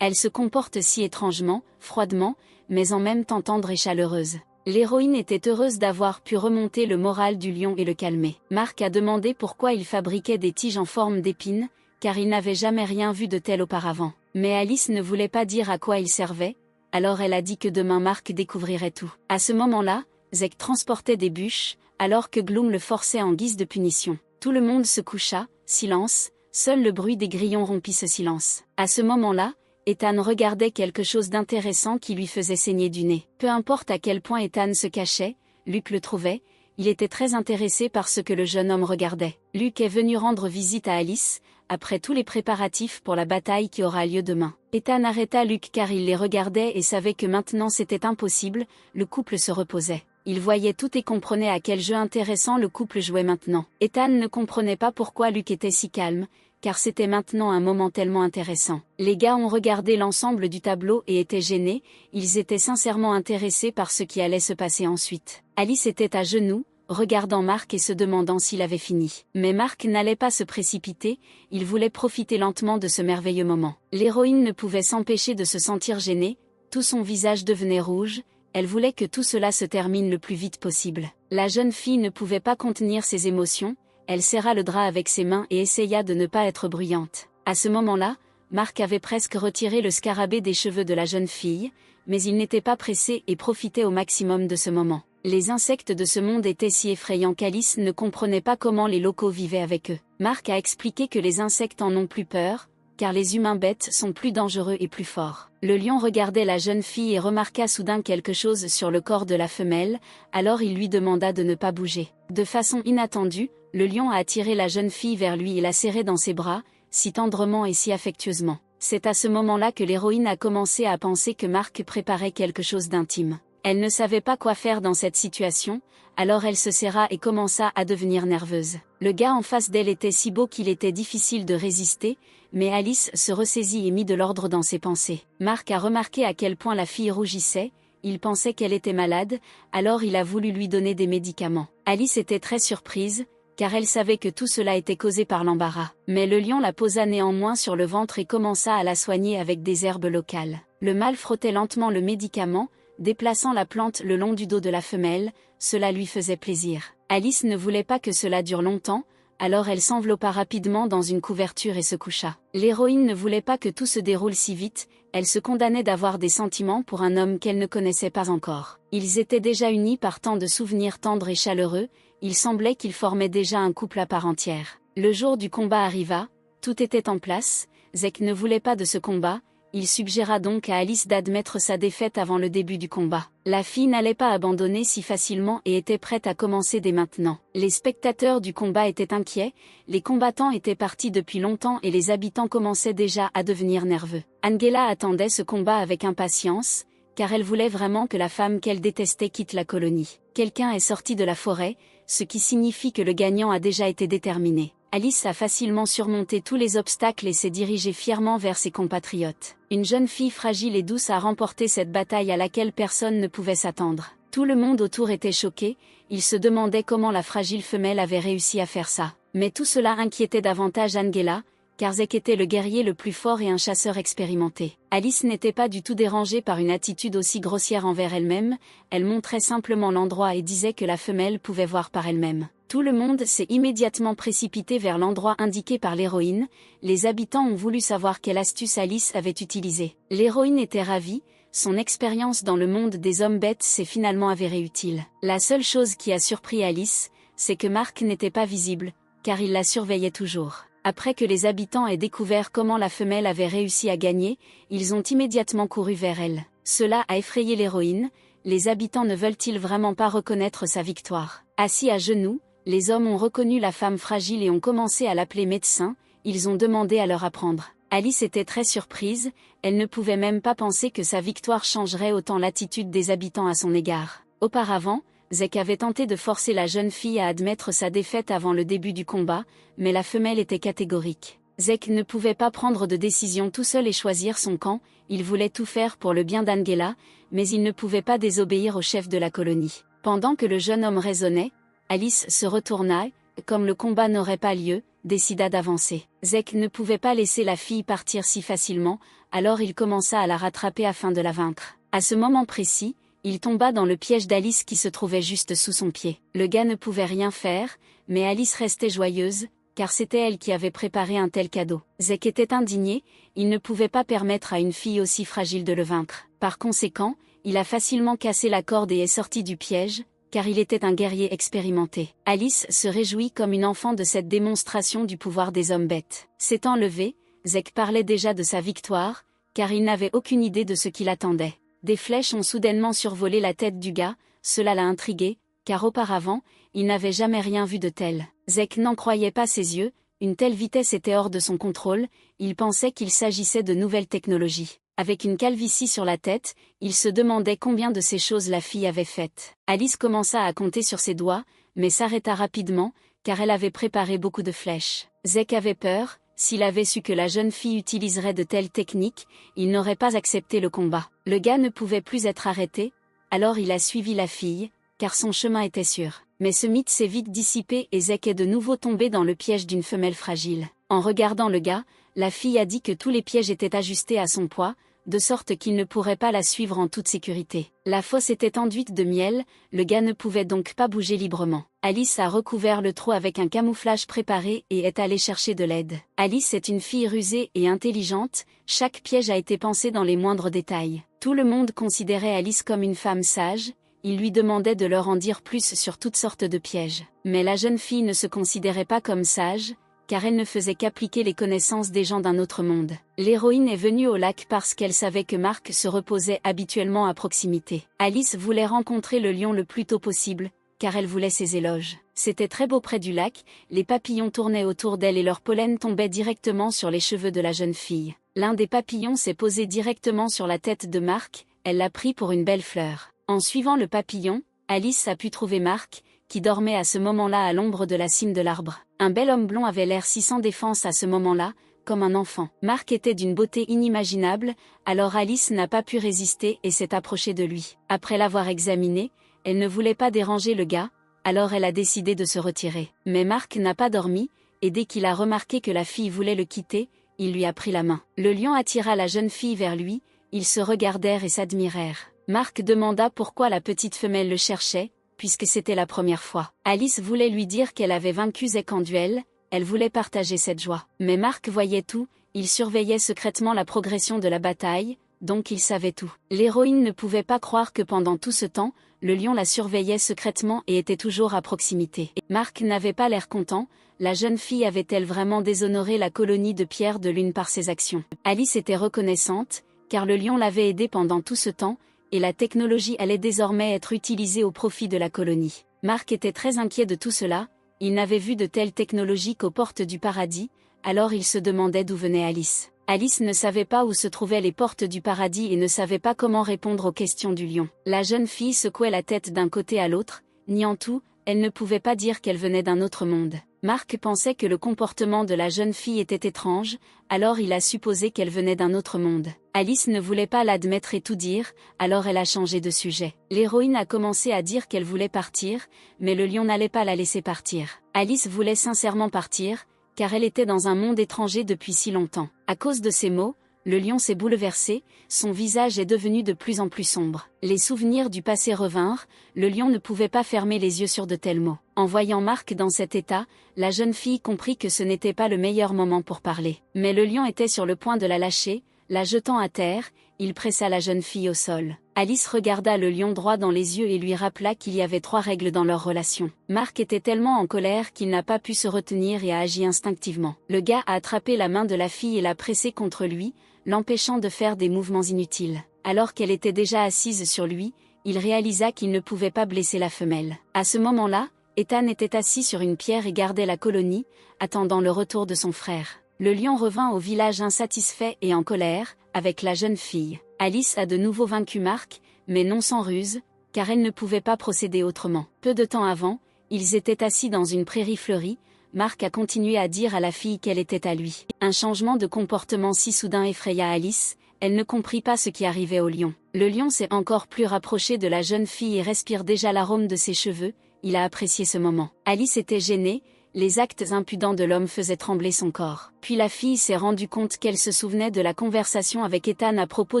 Elle se comporte si étrangement, froidement, mais en même temps tendre et chaleureuse. L'héroïne était heureuse d'avoir pu remonter le moral du lion et le calmer. Mark a demandé pourquoi il fabriquait des tiges en forme d'épines, car il n'avait jamais rien vu de tel auparavant. Mais Alice ne voulait pas dire à quoi il servait, alors elle a dit que demain Mark découvrirait tout. À ce moment-là, Zek transportait des bûches, alors que Gloom le forçait en guise de punition. Tout le monde se coucha, silence, seul le bruit des grillons rompit ce silence. À ce moment-là, Ethan regardait quelque chose d'intéressant qui lui faisait saigner du nez. Peu importe à quel point Ethan se cachait, Luke le trouvait, il était très intéressé par ce que le jeune homme regardait. Luke est venu rendre visite à Alice, après tous les préparatifs pour la bataille qui aura lieu demain. Ethan arrêta Luke car il les regardait et savait que maintenant c'était impossible, le couple se reposait. Il voyait tout et comprenait à quel jeu intéressant le couple jouait maintenant. Ethan ne comprenait pas pourquoi Luke était si calme, car c'était maintenant un moment tellement intéressant. Les gars ont regardé l'ensemble du tableau et étaient gênés, ils étaient sincèrement intéressés par ce qui allait se passer ensuite. Alice était à genoux, regardant Mark et se demandant s'il avait fini. Mais Mark n'allait pas se précipiter, il voulait profiter lentement de ce merveilleux moment. L'héroïne ne pouvait s'empêcher de se sentir gênée, tout son visage devenait rouge, elle voulait que tout cela se termine le plus vite possible. La jeune fille ne pouvait pas contenir ses émotions, elle serra le drap avec ses mains et essaya de ne pas être bruyante. À ce moment-là, Mark avait presque retiré le scarabée des cheveux de la jeune fille, mais il n'était pas pressé et profitait au maximum de ce moment. Les insectes de ce monde étaient si effrayants qu'Alice ne comprenait pas comment les locaux vivaient avec eux. Mark a expliqué que les insectes en ont plus peur, car les humains bêtes sont plus dangereux et plus forts. Le lion regardait la jeune fille et remarqua soudain quelque chose sur le corps de la femelle, alors il lui demanda de ne pas bouger. De façon inattendue, le lion a attiré la jeune fille vers lui et l'a serrée dans ses bras, si tendrement et si affectueusement. C'est à ce moment-là que l'héroïne a commencé à penser que Mark préparait quelque chose d'intime. Elle ne savait pas quoi faire dans cette situation, alors elle se serra et commença à devenir nerveuse. Le gars en face d'elle était si beau qu'il était difficile de résister, mais Alice se ressaisit et mit de l'ordre dans ses pensées. Mark a remarqué à quel point la fille rougissait, il pensait qu'elle était malade, alors il a voulu lui donner des médicaments. Alice était très surprise, car elle savait que tout cela était causé par l'embarras. Mais le lion la posa néanmoins sur le ventre et commença à la soigner avec des herbes locales. Le mâle frottait lentement le médicament, déplaçant la plante le long du dos de la femelle, cela lui faisait plaisir. Alice ne voulait pas que cela dure longtemps, alors elle s'enveloppa rapidement dans une couverture et se coucha. L'héroïne ne voulait pas que tout se déroule si vite, elle se condamnait d'avoir des sentiments pour un homme qu'elle ne connaissait pas encore. Ils étaient déjà unis par tant de souvenirs tendres et chaleureux, il semblait qu'ils formaient déjà un couple à part entière. Le jour du combat arriva, tout était en place, Zek ne voulait pas de ce combat, il suggéra donc à Alice d'admettre sa défaite avant le début du combat. La fille n'allait pas abandonner si facilement et était prête à commencer dès maintenant. Les spectateurs du combat étaient inquiets, les combattants étaient partis depuis longtemps et les habitants commençaient déjà à devenir nerveux. Angela attendait ce combat avec impatience, car elle voulait vraiment que la femme qu'elle détestait quitte la colonie. Quelqu'un est sorti de la forêt, ce qui signifie que le gagnant a déjà été déterminé. Alice a facilement surmonté tous les obstacles et s'est dirigée fièrement vers ses compatriotes. Une jeune fille fragile et douce a remporté cette bataille à laquelle personne ne pouvait s'attendre. Tout le monde autour était choqué, il se demandait comment la fragile femelle avait réussi à faire ça. Mais tout cela inquiétait davantage Angela, car Zek était le guerrier le plus fort et un chasseur expérimenté. Alice n'était pas du tout dérangée par une attitude aussi grossière envers elle-même, elle montrait simplement l'endroit et disait que la femelle pouvait voir par elle-même. Tout le monde s'est immédiatement précipité vers l'endroit indiqué par l'héroïne, les habitants ont voulu savoir quelle astuce Alice avait utilisée. L'héroïne était ravie, son expérience dans le monde des hommes bêtes s'est finalement avérée utile. La seule chose qui a surpris Alice, c'est que Mark n'était pas visible, car il la surveillait toujours. Après que les habitants aient découvert comment la femelle avait réussi à gagner, ils ont immédiatement couru vers elle. Cela a effrayé l'héroïne, les habitants ne veulent-ils vraiment pas reconnaître sa victoire? Assis à genoux, les hommes ont reconnu la femme fragile et ont commencé à l'appeler médecin, ils ont demandé à leur apprendre. Alice était très surprise, elle ne pouvait même pas penser que sa victoire changerait autant l'attitude des habitants à son égard. Auparavant, Zek avait tenté de forcer la jeune fille à admettre sa défaite avant le début du combat, mais la femelle était catégorique. Zek ne pouvait pas prendre de décision tout seul et choisir son camp, il voulait tout faire pour le bien d'Angela, mais il ne pouvait pas désobéir au chef de la colonie. Pendant que le jeune homme raisonnait, Alice se retourna, comme le combat n'aurait pas lieu, décida d'avancer. Zek ne pouvait pas laisser la fille partir si facilement, alors il commença à la rattraper afin de la vaincre. À ce moment précis, il tomba dans le piège d'Alice qui se trouvait juste sous son pied. Le gars ne pouvait rien faire, mais Alice restait joyeuse, car c'était elle qui avait préparé un tel cadeau. Zek était indigné, il ne pouvait pas permettre à une fille aussi fragile de le vaincre. Par conséquent, il a facilement cassé la corde et est sorti du piège, car il était un guerrier expérimenté. Alice se réjouit comme une enfant de cette démonstration du pouvoir des hommes bêtes. S'étant levé, Zek parlait déjà de sa victoire, car il n'avait aucune idée de ce qui l'attendait. Des flèches ont soudainement survolé la tête du gars, cela l'a intrigué, car auparavant, il n'avait jamais rien vu de tel. Zek n'en croyait pas ses yeux, une telle vitesse était hors de son contrôle, il pensait qu'il s'agissait de nouvelles technologies. Avec une calvitie sur la tête, il se demandait combien de ces choses la fille avait faites. Alice commença à compter sur ses doigts, mais s'arrêta rapidement, car elle avait préparé beaucoup de flèches. Zek avait peur, s'il avait su que la jeune fille utiliserait de telles techniques, il n'aurait pas accepté le combat. Le gars ne pouvait plus être arrêté, alors il a suivi la fille, car son chemin était sûr. Mais ce mythe s'est vite dissipé et Zek est de nouveau tombé dans le piège d'une femelle fragile. En regardant le gars, la fille a dit que tous les pièges étaient ajustés à son poids, de sorte qu'il ne pourrait pas la suivre en toute sécurité. La fosse était enduite de miel, le gars ne pouvait donc pas bouger librement. Alice a recouvert le trou avec un camouflage préparé et est allée chercher de l'aide. Alice est une fille rusée et intelligente, chaque piège a été pensé dans les moindres détails. Tout le monde considérait Alice comme une femme sage, il lui demandait de leur en dire plus sur toutes sortes de pièges. Mais la jeune fille ne se considérait pas comme sage, car elle ne faisait qu'appliquer les connaissances des gens d'un autre monde. L'héroïne est venue au lac parce qu'elle savait que Mark se reposait habituellement à proximité. Alice voulait rencontrer le lion le plus tôt possible, car elle voulait ses éloges. C'était très beau près du lac, les papillons tournaient autour d'elle et leur pollen tombait directement sur les cheveux de la jeune fille. L'un des papillons s'est posé directement sur la tête de Mark, elle l'a pris pour une belle fleur. En suivant le papillon, Alice a pu trouver Mark, qui dormait à ce moment-là à l'ombre de la cime de l'arbre. Un bel homme blond avait l'air si sans défense à ce moment-là, comme un enfant. Mark était d'une beauté inimaginable, alors Alice n'a pas pu résister et s'est approchée de lui. Après l'avoir examiné, elle ne voulait pas déranger le gars, alors elle a décidé de se retirer. Mais Mark n'a pas dormi, et dès qu'il a remarqué que la fille voulait le quitter, il lui a pris la main. Le lion attira la jeune fille vers lui, ils se regardèrent et s'admirèrent. Mark demanda pourquoi la petite femelle le cherchait, puisque c'était la première fois. Alice voulait lui dire qu'elle avait vaincu Zek en duel, elle voulait partager cette joie. Mais Mark voyait tout, il surveillait secrètement la progression de la bataille, donc il savait tout. L'héroïne ne pouvait pas croire que pendant tout ce temps, le lion la surveillait secrètement et était toujours à proximité. Mark n'avait pas l'air content, la jeune fille avait-elle vraiment déshonoré la colonie de Pierre de Lune par ses actions? Alice était reconnaissante, car le lion l'avait aidée pendant tout ce temps, et la technologie allait désormais être utilisée au profit de la colonie. Mark était très inquiet de tout cela, il n'avait vu de telles technologies qu'aux portes du paradis, alors il se demandait d'où venait Alice. Alice ne savait pas où se trouvaient les portes du paradis et ne savait pas comment répondre aux questions du lion. La jeune fille secouait la tête d'un côté à l'autre, niant tout, elle ne pouvait pas dire qu'elle venait d'un autre monde. Mark pensait que le comportement de la jeune fille était étrange, alors il a supposé qu'elle venait d'un autre monde. Alice ne voulait pas l'admettre et tout dire, alors elle a changé de sujet. L'héroïne a commencé à dire qu'elle voulait partir, mais le lion n'allait pas la laisser partir. Alice voulait sincèrement partir, car elle était dans un monde étranger depuis si longtemps. À cause de ces mots, le lion s'est bouleversé, son visage est devenu de plus en plus sombre. Les souvenirs du passé revinrent, le lion ne pouvait pas fermer les yeux sur de tels mots. En voyant Mark dans cet état, la jeune fille comprit que ce n'était pas le meilleur moment pour parler. Mais le lion était sur le point de la lâcher, la jetant à terre, il pressa la jeune fille au sol. Alice regarda le lion droit dans les yeux et lui rappela qu'il y avait 3 règles dans leur relation. Mark était tellement en colère qu'il n'a pas pu se retenir et a agi instinctivement. Le gars a attrapé la main de la fille et l'a pressée contre lui, l'empêchant de faire des mouvements inutiles. Alors qu'elle était déjà assise sur lui, il réalisa qu'il ne pouvait pas blesser la femelle. À ce moment-là, Ethan était assis sur une pierre et gardait la colonie, attendant le retour de son frère. Le lion revint au village insatisfait et en colère, avec la jeune fille. Alice a de nouveau vaincu Mark, mais non sans ruse, car elle ne pouvait pas procéder autrement. Peu de temps avant, ils étaient assis dans une prairie fleurie, Mark a continué à dire à la fille qu'elle était à lui. Un changement de comportement si soudain effraya Alice, elle ne comprit pas ce qui arrivait au lion. Le lion s'est encore plus rapproché de la jeune fille et respire déjà l'arôme de ses cheveux, il a apprécié ce moment. Alice était gênée, les actes impudents de l'homme faisaient trembler son corps. Puis la fille s'est rendue compte qu'elle se souvenait de la conversation avec Ethan à propos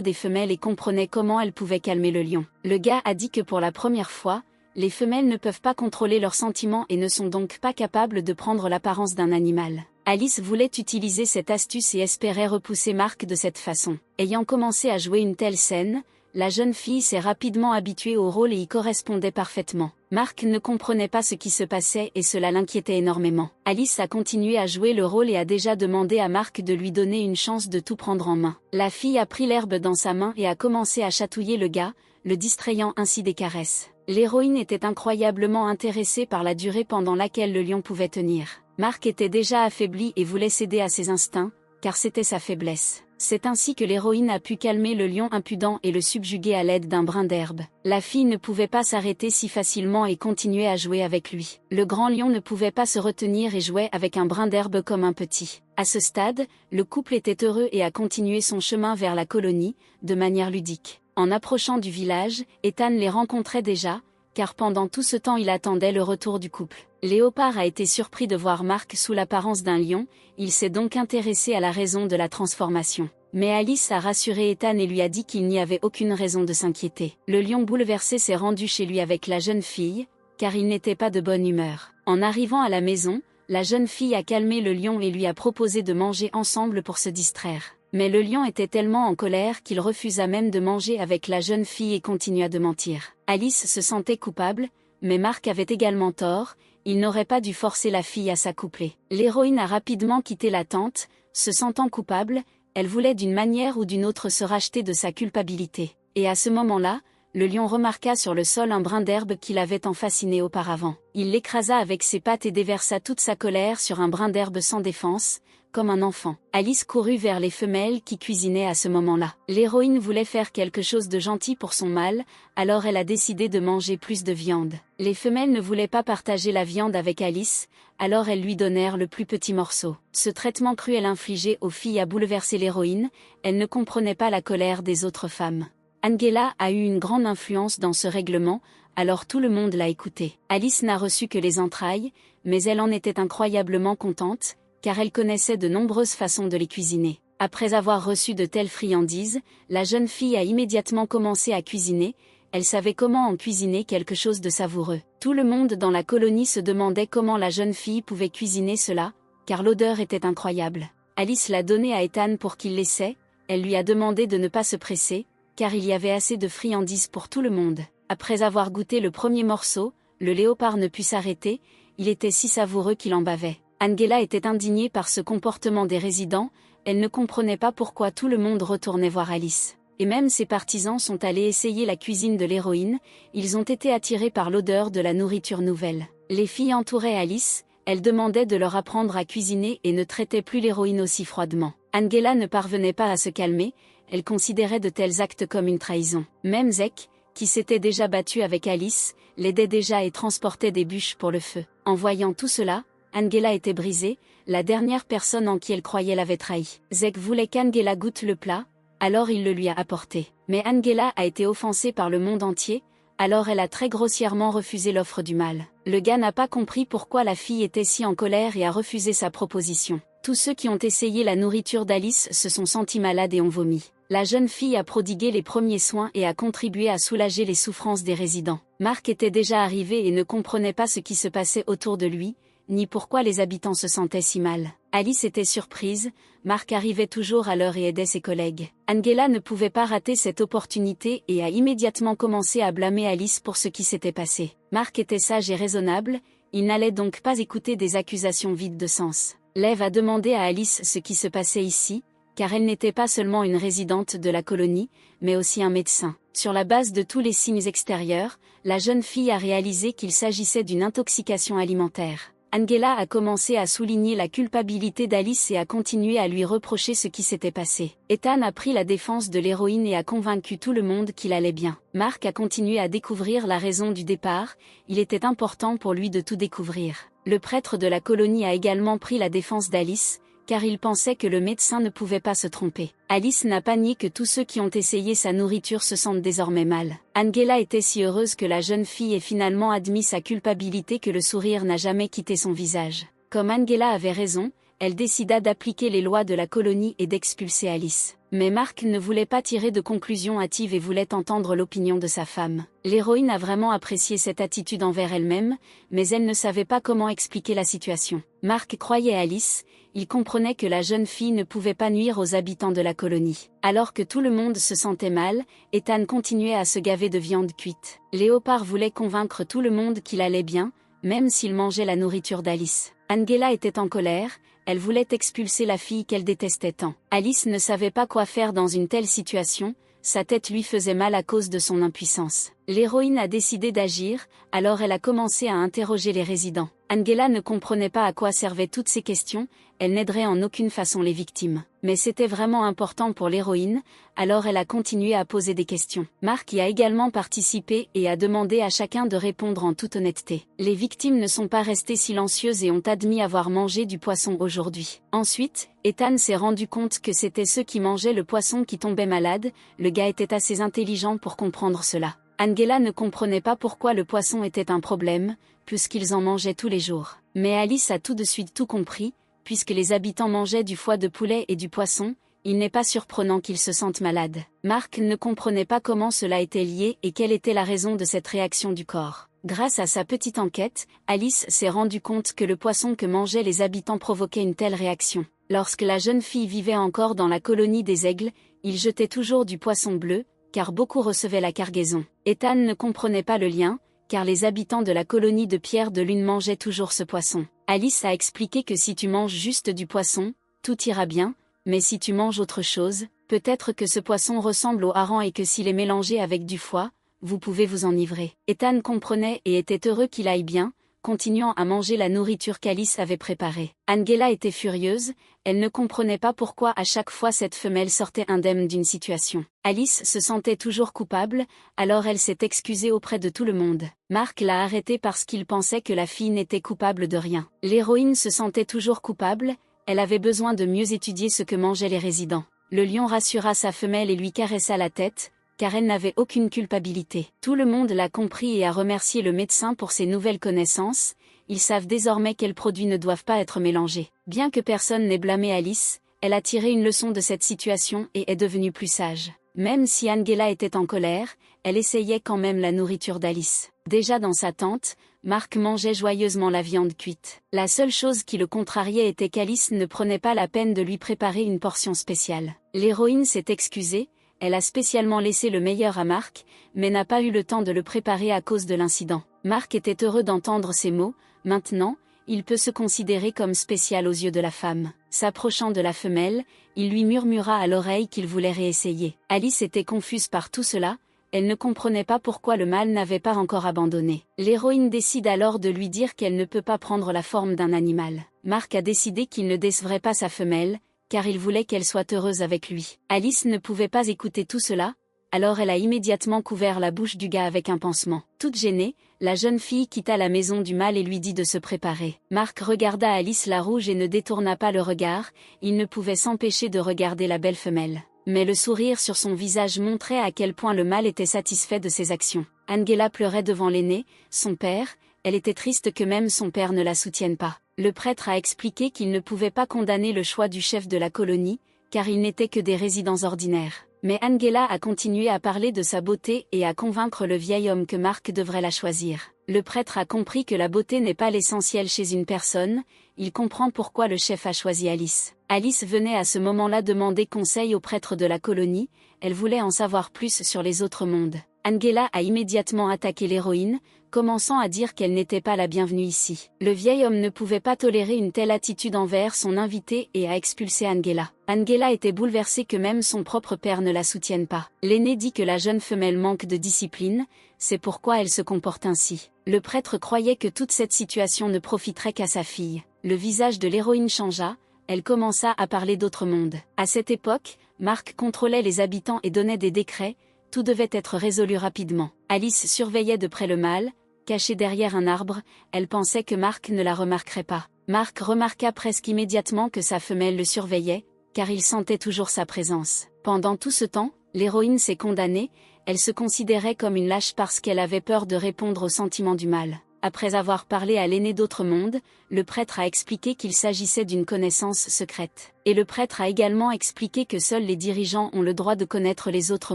des femelles et comprenait comment elle pouvait calmer le lion. Le gars a dit que pour la première fois, les femelles ne peuvent pas contrôler leurs sentiments et ne sont donc pas capables de prendre l'apparence d'un animal. Alice voulait utiliser cette astuce et espérait repousser Mark de cette façon. Ayant commencé à jouer une telle scène, la jeune fille s'est rapidement habituée au rôle et y correspondait parfaitement. Mark ne comprenait pas ce qui se passait et cela l'inquiétait énormément. Alice a continué à jouer le rôle et a déjà demandé à Mark de lui donner une chance de tout prendre en main. La fille a pris l'herbe dans sa main et a commencé à chatouiller le gars, le distrayant ainsi des caresses. L'héroïne était incroyablement intéressée par la durée pendant laquelle le lion pouvait tenir. Mark était déjà affaibli et voulait céder à ses instincts, car c'était sa faiblesse. C'est ainsi que l'héroïne a pu calmer le lion impudent et le subjuguer à l'aide d'un brin d'herbe. La fille ne pouvait pas s'arrêter si facilement et continuait à jouer avec lui. Le grand lion ne pouvait pas se retenir et jouait avec un brin d'herbe comme un petit. À ce stade, le couple était heureux et a continué son chemin vers la colonie, de manière ludique. En approchant du village, Ethan les rencontrait déjà, car pendant tout ce temps il attendait le retour du couple. Léopard a été surpris de voir Mark sous l'apparence d'un lion, il s'est donc intéressé à la raison de la transformation. Mais Alice a rassuré Ethan et lui a dit qu'il n'y avait aucune raison de s'inquiéter. Le lion bouleversé s'est rendu chez lui avec la jeune fille, car il n'était pas de bonne humeur. En arrivant à la maison, la jeune fille a calmé le lion et lui a proposé de manger ensemble pour se distraire. Mais le lion était tellement en colère qu'il refusa même de manger avec la jeune fille et continua de mentir. Alice se sentait coupable, mais Mark avait également tort, il n'aurait pas dû forcer la fille à s'accoupler. L'héroïne a rapidement quitté la tente, se sentant coupable, elle voulait d'une manière ou d'une autre se racheter de sa culpabilité. Et à ce moment-là, le lion remarqua sur le sol un brin d'herbe qui l'avait tant fasciné auparavant. Il l'écrasa avec ses pattes et déversa toute sa colère sur un brin d'herbe sans défense, comme un enfant. Alice courut vers les femelles qui cuisinaient à ce moment-là. L'héroïne voulait faire quelque chose de gentil pour son mâle, alors elle a décidé de manger plus de viande. Les femelles ne voulaient pas partager la viande avec Alice, alors elles lui donnèrent le plus petit morceau. Ce traitement cruel infligé aux filles a bouleversé l'héroïne, elle ne comprenait pas la colère des autres femmes. Angela a eu une grande influence dans ce règlement, alors tout le monde l'a écoutée. Alice n'a reçu que les entrailles, mais elle en était incroyablement contente, car elle connaissait de nombreuses façons de les cuisiner. Après avoir reçu de telles friandises, la jeune fille a immédiatement commencé à cuisiner, elle savait comment en cuisiner quelque chose de savoureux. Tout le monde dans la colonie se demandait comment la jeune fille pouvait cuisiner cela, car l'odeur était incroyable. Alice l'a donné à Ethan pour qu'il l'essaie, elle lui a demandé de ne pas se presser, car il y avait assez de friandises pour tout le monde. Après avoir goûté le premier morceau, le léopard ne put s'arrêter, il était si savoureux qu'il en bavait. Angela était indignée par ce comportement des résidents, elle ne comprenait pas pourquoi tout le monde retournait voir Alice. Et même ses partisans sont allés essayer la cuisine de l'héroïne, ils ont été attirés par l'odeur de la nourriture nouvelle. Les filles entouraient Alice, elles demandaient de leur apprendre à cuisiner et ne traitaient plus l'héroïne aussi froidement. Angela ne parvenait pas à se calmer, elle considérait de tels actes comme une trahison. Même Zek, qui s'était déjà battu avec Alice, l'aidait déjà et transportait des bûches pour le feu. En voyant tout cela, Angela était brisée, la dernière personne en qui elle croyait l'avait trahi. Zek voulait qu'Angela goûte le plat, alors il le lui a apporté. Mais Angela a été offensée par le monde entier, alors elle a très grossièrement refusé l'offre du mâle. Le gars n'a pas compris pourquoi la fille était si en colère et a refusé sa proposition. Tous ceux qui ont essayé la nourriture d'Alice se sont sentis malades et ont vomi. La jeune fille a prodigué les premiers soins et a contribué à soulager les souffrances des résidents. Mark était déjà arrivé et ne comprenait pas ce qui se passait autour de lui, ni pourquoi les habitants se sentaient si mal. Alice était surprise, Mark arrivait toujours à l'heure et aidait ses collègues. Angela ne pouvait pas rater cette opportunité et a immédiatement commencé à blâmer Alice pour ce qui s'était passé. Mark était sage et raisonnable, il n'allait donc pas écouter des accusations vides de sens. Lev a demandé à Alice ce qui se passait ici, car elle n'était pas seulement une résidente de la colonie, mais aussi un médecin. Sur la base de tous les signes extérieurs, la jeune fille a réalisé qu'il s'agissait d'une intoxication alimentaire. Angela a commencé à souligner la culpabilité d'Alice et a continué à lui reprocher ce qui s'était passé. Ethan a pris la défense de l'héroïne et a convaincu tout le monde qu'il allait bien. Mark a continué à découvrir la raison du départ, il était important pour lui de tout découvrir. Le prêtre de la colonie a également pris la défense d'Alice, car il pensait que le médecin ne pouvait pas se tromper. Alice n'a pas nié que tous ceux qui ont essayé sa nourriture se sentent désormais mal. Angela était si heureuse que la jeune fille ait finalement admis sa culpabilité que le sourire n'a jamais quitté son visage. Comme Angela avait raison, elle décida d'appliquer les lois de la colonie et d'expulser Alice. Mais Mark ne voulait pas tirer de conclusions hâtives et voulait entendre l'opinion de sa femme. L'héroïne a vraiment apprécié cette attitude envers elle-même, mais elle ne savait pas comment expliquer la situation. Mark croyait Alice, il comprenait que la jeune fille ne pouvait pas nuire aux habitants de la colonie. Alors que tout le monde se sentait mal, Ethan continuait à se gaver de viande cuite. Léopard voulait convaincre tout le monde qu'il allait bien, même s'il mangeait la nourriture d'Alice. Angela était en colère, elle voulait expulser la fille qu'elle détestait tant. Alice ne savait pas quoi faire dans une telle situation, sa tête lui faisait mal à cause de son impuissance. L'héroïne a décidé d'agir, alors elle a commencé à interroger les résidents. Angela ne comprenait pas à quoi servaient toutes ces questions, elle n'aiderait en aucune façon les victimes. Mais c'était vraiment important pour l'héroïne, alors elle a continué à poser des questions. Mark y a également participé et a demandé à chacun de répondre en toute honnêteté. Les victimes ne sont pas restées silencieuses et ont admis avoir mangé du poisson aujourd'hui. Ensuite, Ethan s'est rendu compte que c'était ceux qui mangeaient le poisson qui tombaient malades, le gars était assez intelligent pour comprendre cela. Angela ne comprenait pas pourquoi le poisson était un problème, puisqu'ils en mangeaient tous les jours. Mais Alice a tout de suite tout compris, puisque les habitants mangeaient du foie de poulet et du poisson, il n'est pas surprenant qu'ils se sentent malades. Mark ne comprenait pas comment cela était lié et quelle était la raison de cette réaction du corps. Grâce à sa petite enquête, Alice s'est rendu compte que le poisson que mangeaient les habitants provoquait une telle réaction. Lorsque la jeune fille vivait encore dans la colonie des aigles, ils jetaient toujours du poisson bleu, car beaucoup recevaient la cargaison. Ethan ne comprenait pas le lien, car les habitants de la colonie de Pierre de Lune mangeaient toujours ce poisson. Alice a expliqué que si tu manges juste du poisson, tout ira bien, mais si tu manges autre chose, peut-être que ce poisson ressemble au hareng et que s'il est mélangé avec du foie, vous pouvez vous enivrer. Ethan comprenait et était heureux qu'il aille bien, continuant à manger la nourriture qu'Alice avait préparée. Angela était furieuse, elle ne comprenait pas pourquoi à chaque fois cette femelle sortait indemne d'une situation. Alice se sentait toujours coupable, alors elle s'est excusée auprès de tout le monde. Mark l'a arrêtée parce qu'il pensait que la fille n'était coupable de rien. L'héroïne se sentait toujours coupable, elle avait besoin de mieux étudier ce que mangeaient les résidents. Le lion rassura sa femelle et lui caressa la tête, car elle n'avait aucune culpabilité. Tout le monde l'a compris et a remercié le médecin pour ses nouvelles connaissances, ils savent désormais quels produits ne doivent pas être mélangés. Bien que personne n'ait blâmé Alice, elle a tiré une leçon de cette situation et est devenue plus sage. Même si Angela était en colère, elle essayait quand même la nourriture d'Alice. Déjà dans sa tente, Mark mangeait joyeusement la viande cuite. La seule chose qui le contrariait était qu'Alice ne prenait pas la peine de lui préparer une portion spéciale. L'héroïne s'est excusée, elle a spécialement laissé le meilleur à Mark, mais n'a pas eu le temps de le préparer à cause de l'incident. Mark était heureux d'entendre ces mots, maintenant, il peut se considérer comme spécial aux yeux de la femme. S'approchant de la femelle, il lui murmura à l'oreille qu'il voulait réessayer. Alice était confuse par tout cela, elle ne comprenait pas pourquoi le mâle n'avait pas encore abandonné. L'héroïne décide alors de lui dire qu'elle ne peut pas prendre la forme d'un animal. Mark a décidé qu'il ne décevrait pas sa femelle, car il voulait qu'elle soit heureuse avec lui. Alice ne pouvait pas écouter tout cela, alors elle a immédiatement couvert la bouche du gars avec un pansement. Toute gênée, la jeune fille quitta la maison du mâle et lui dit de se préparer. Mark regarda Alice la rouge et ne détourna pas le regard, il ne pouvait s'empêcher de regarder la belle femelle. Mais le sourire sur son visage montrait à quel point le mâle était satisfait de ses actions. Angela pleurait devant l'aîné, son père, elle était triste que même son père ne la soutienne pas. Le prêtre a expliqué qu'il ne pouvait pas condamner le choix du chef de la colonie, car ils n'étaient que des résidents ordinaires. Mais Angela a continué à parler de sa beauté et à convaincre le vieil homme que Mark devrait la choisir. Le prêtre a compris que la beauté n'est pas l'essentiel chez une personne, il comprend pourquoi le chef a choisi Alice. Alice venait à ce moment-là demander conseil au prêtre de la colonie, elle voulait en savoir plus sur les autres mondes. Angela a immédiatement attaqué l'héroïne, commençant à dire qu'elle n'était pas la bienvenue ici. Le vieil homme ne pouvait pas tolérer une telle attitude envers son invité et a expulsé Angela. Angela était bouleversée que même son propre père ne la soutienne pas. L'aîné dit que la jeune femelle manque de discipline, c'est pourquoi elle se comporte ainsi. Le prêtre croyait que toute cette situation ne profiterait qu'à sa fille. Le visage de l'héroïne changea, elle commença à parler d'autres mondes. À cette époque, Mark contrôlait les habitants et donnait des décrets, tout devait être résolu rapidement. Alice surveillait de près le mâle, cachée derrière un arbre, elle pensait que Mark ne la remarquerait pas. Mark remarqua presque immédiatement que sa femelle le surveillait, car il sentait toujours sa présence. Pendant tout ce temps, l'héroïne s'est condamnée, elle se considérait comme une lâche parce qu'elle avait peur de répondre aux sentiments du mal. Après avoir parlé à l'aîné d'autres mondes, le prêtre a expliqué qu'il s'agissait d'une connaissance secrète. Et le prêtre a également expliqué que seuls les dirigeants ont le droit de connaître les autres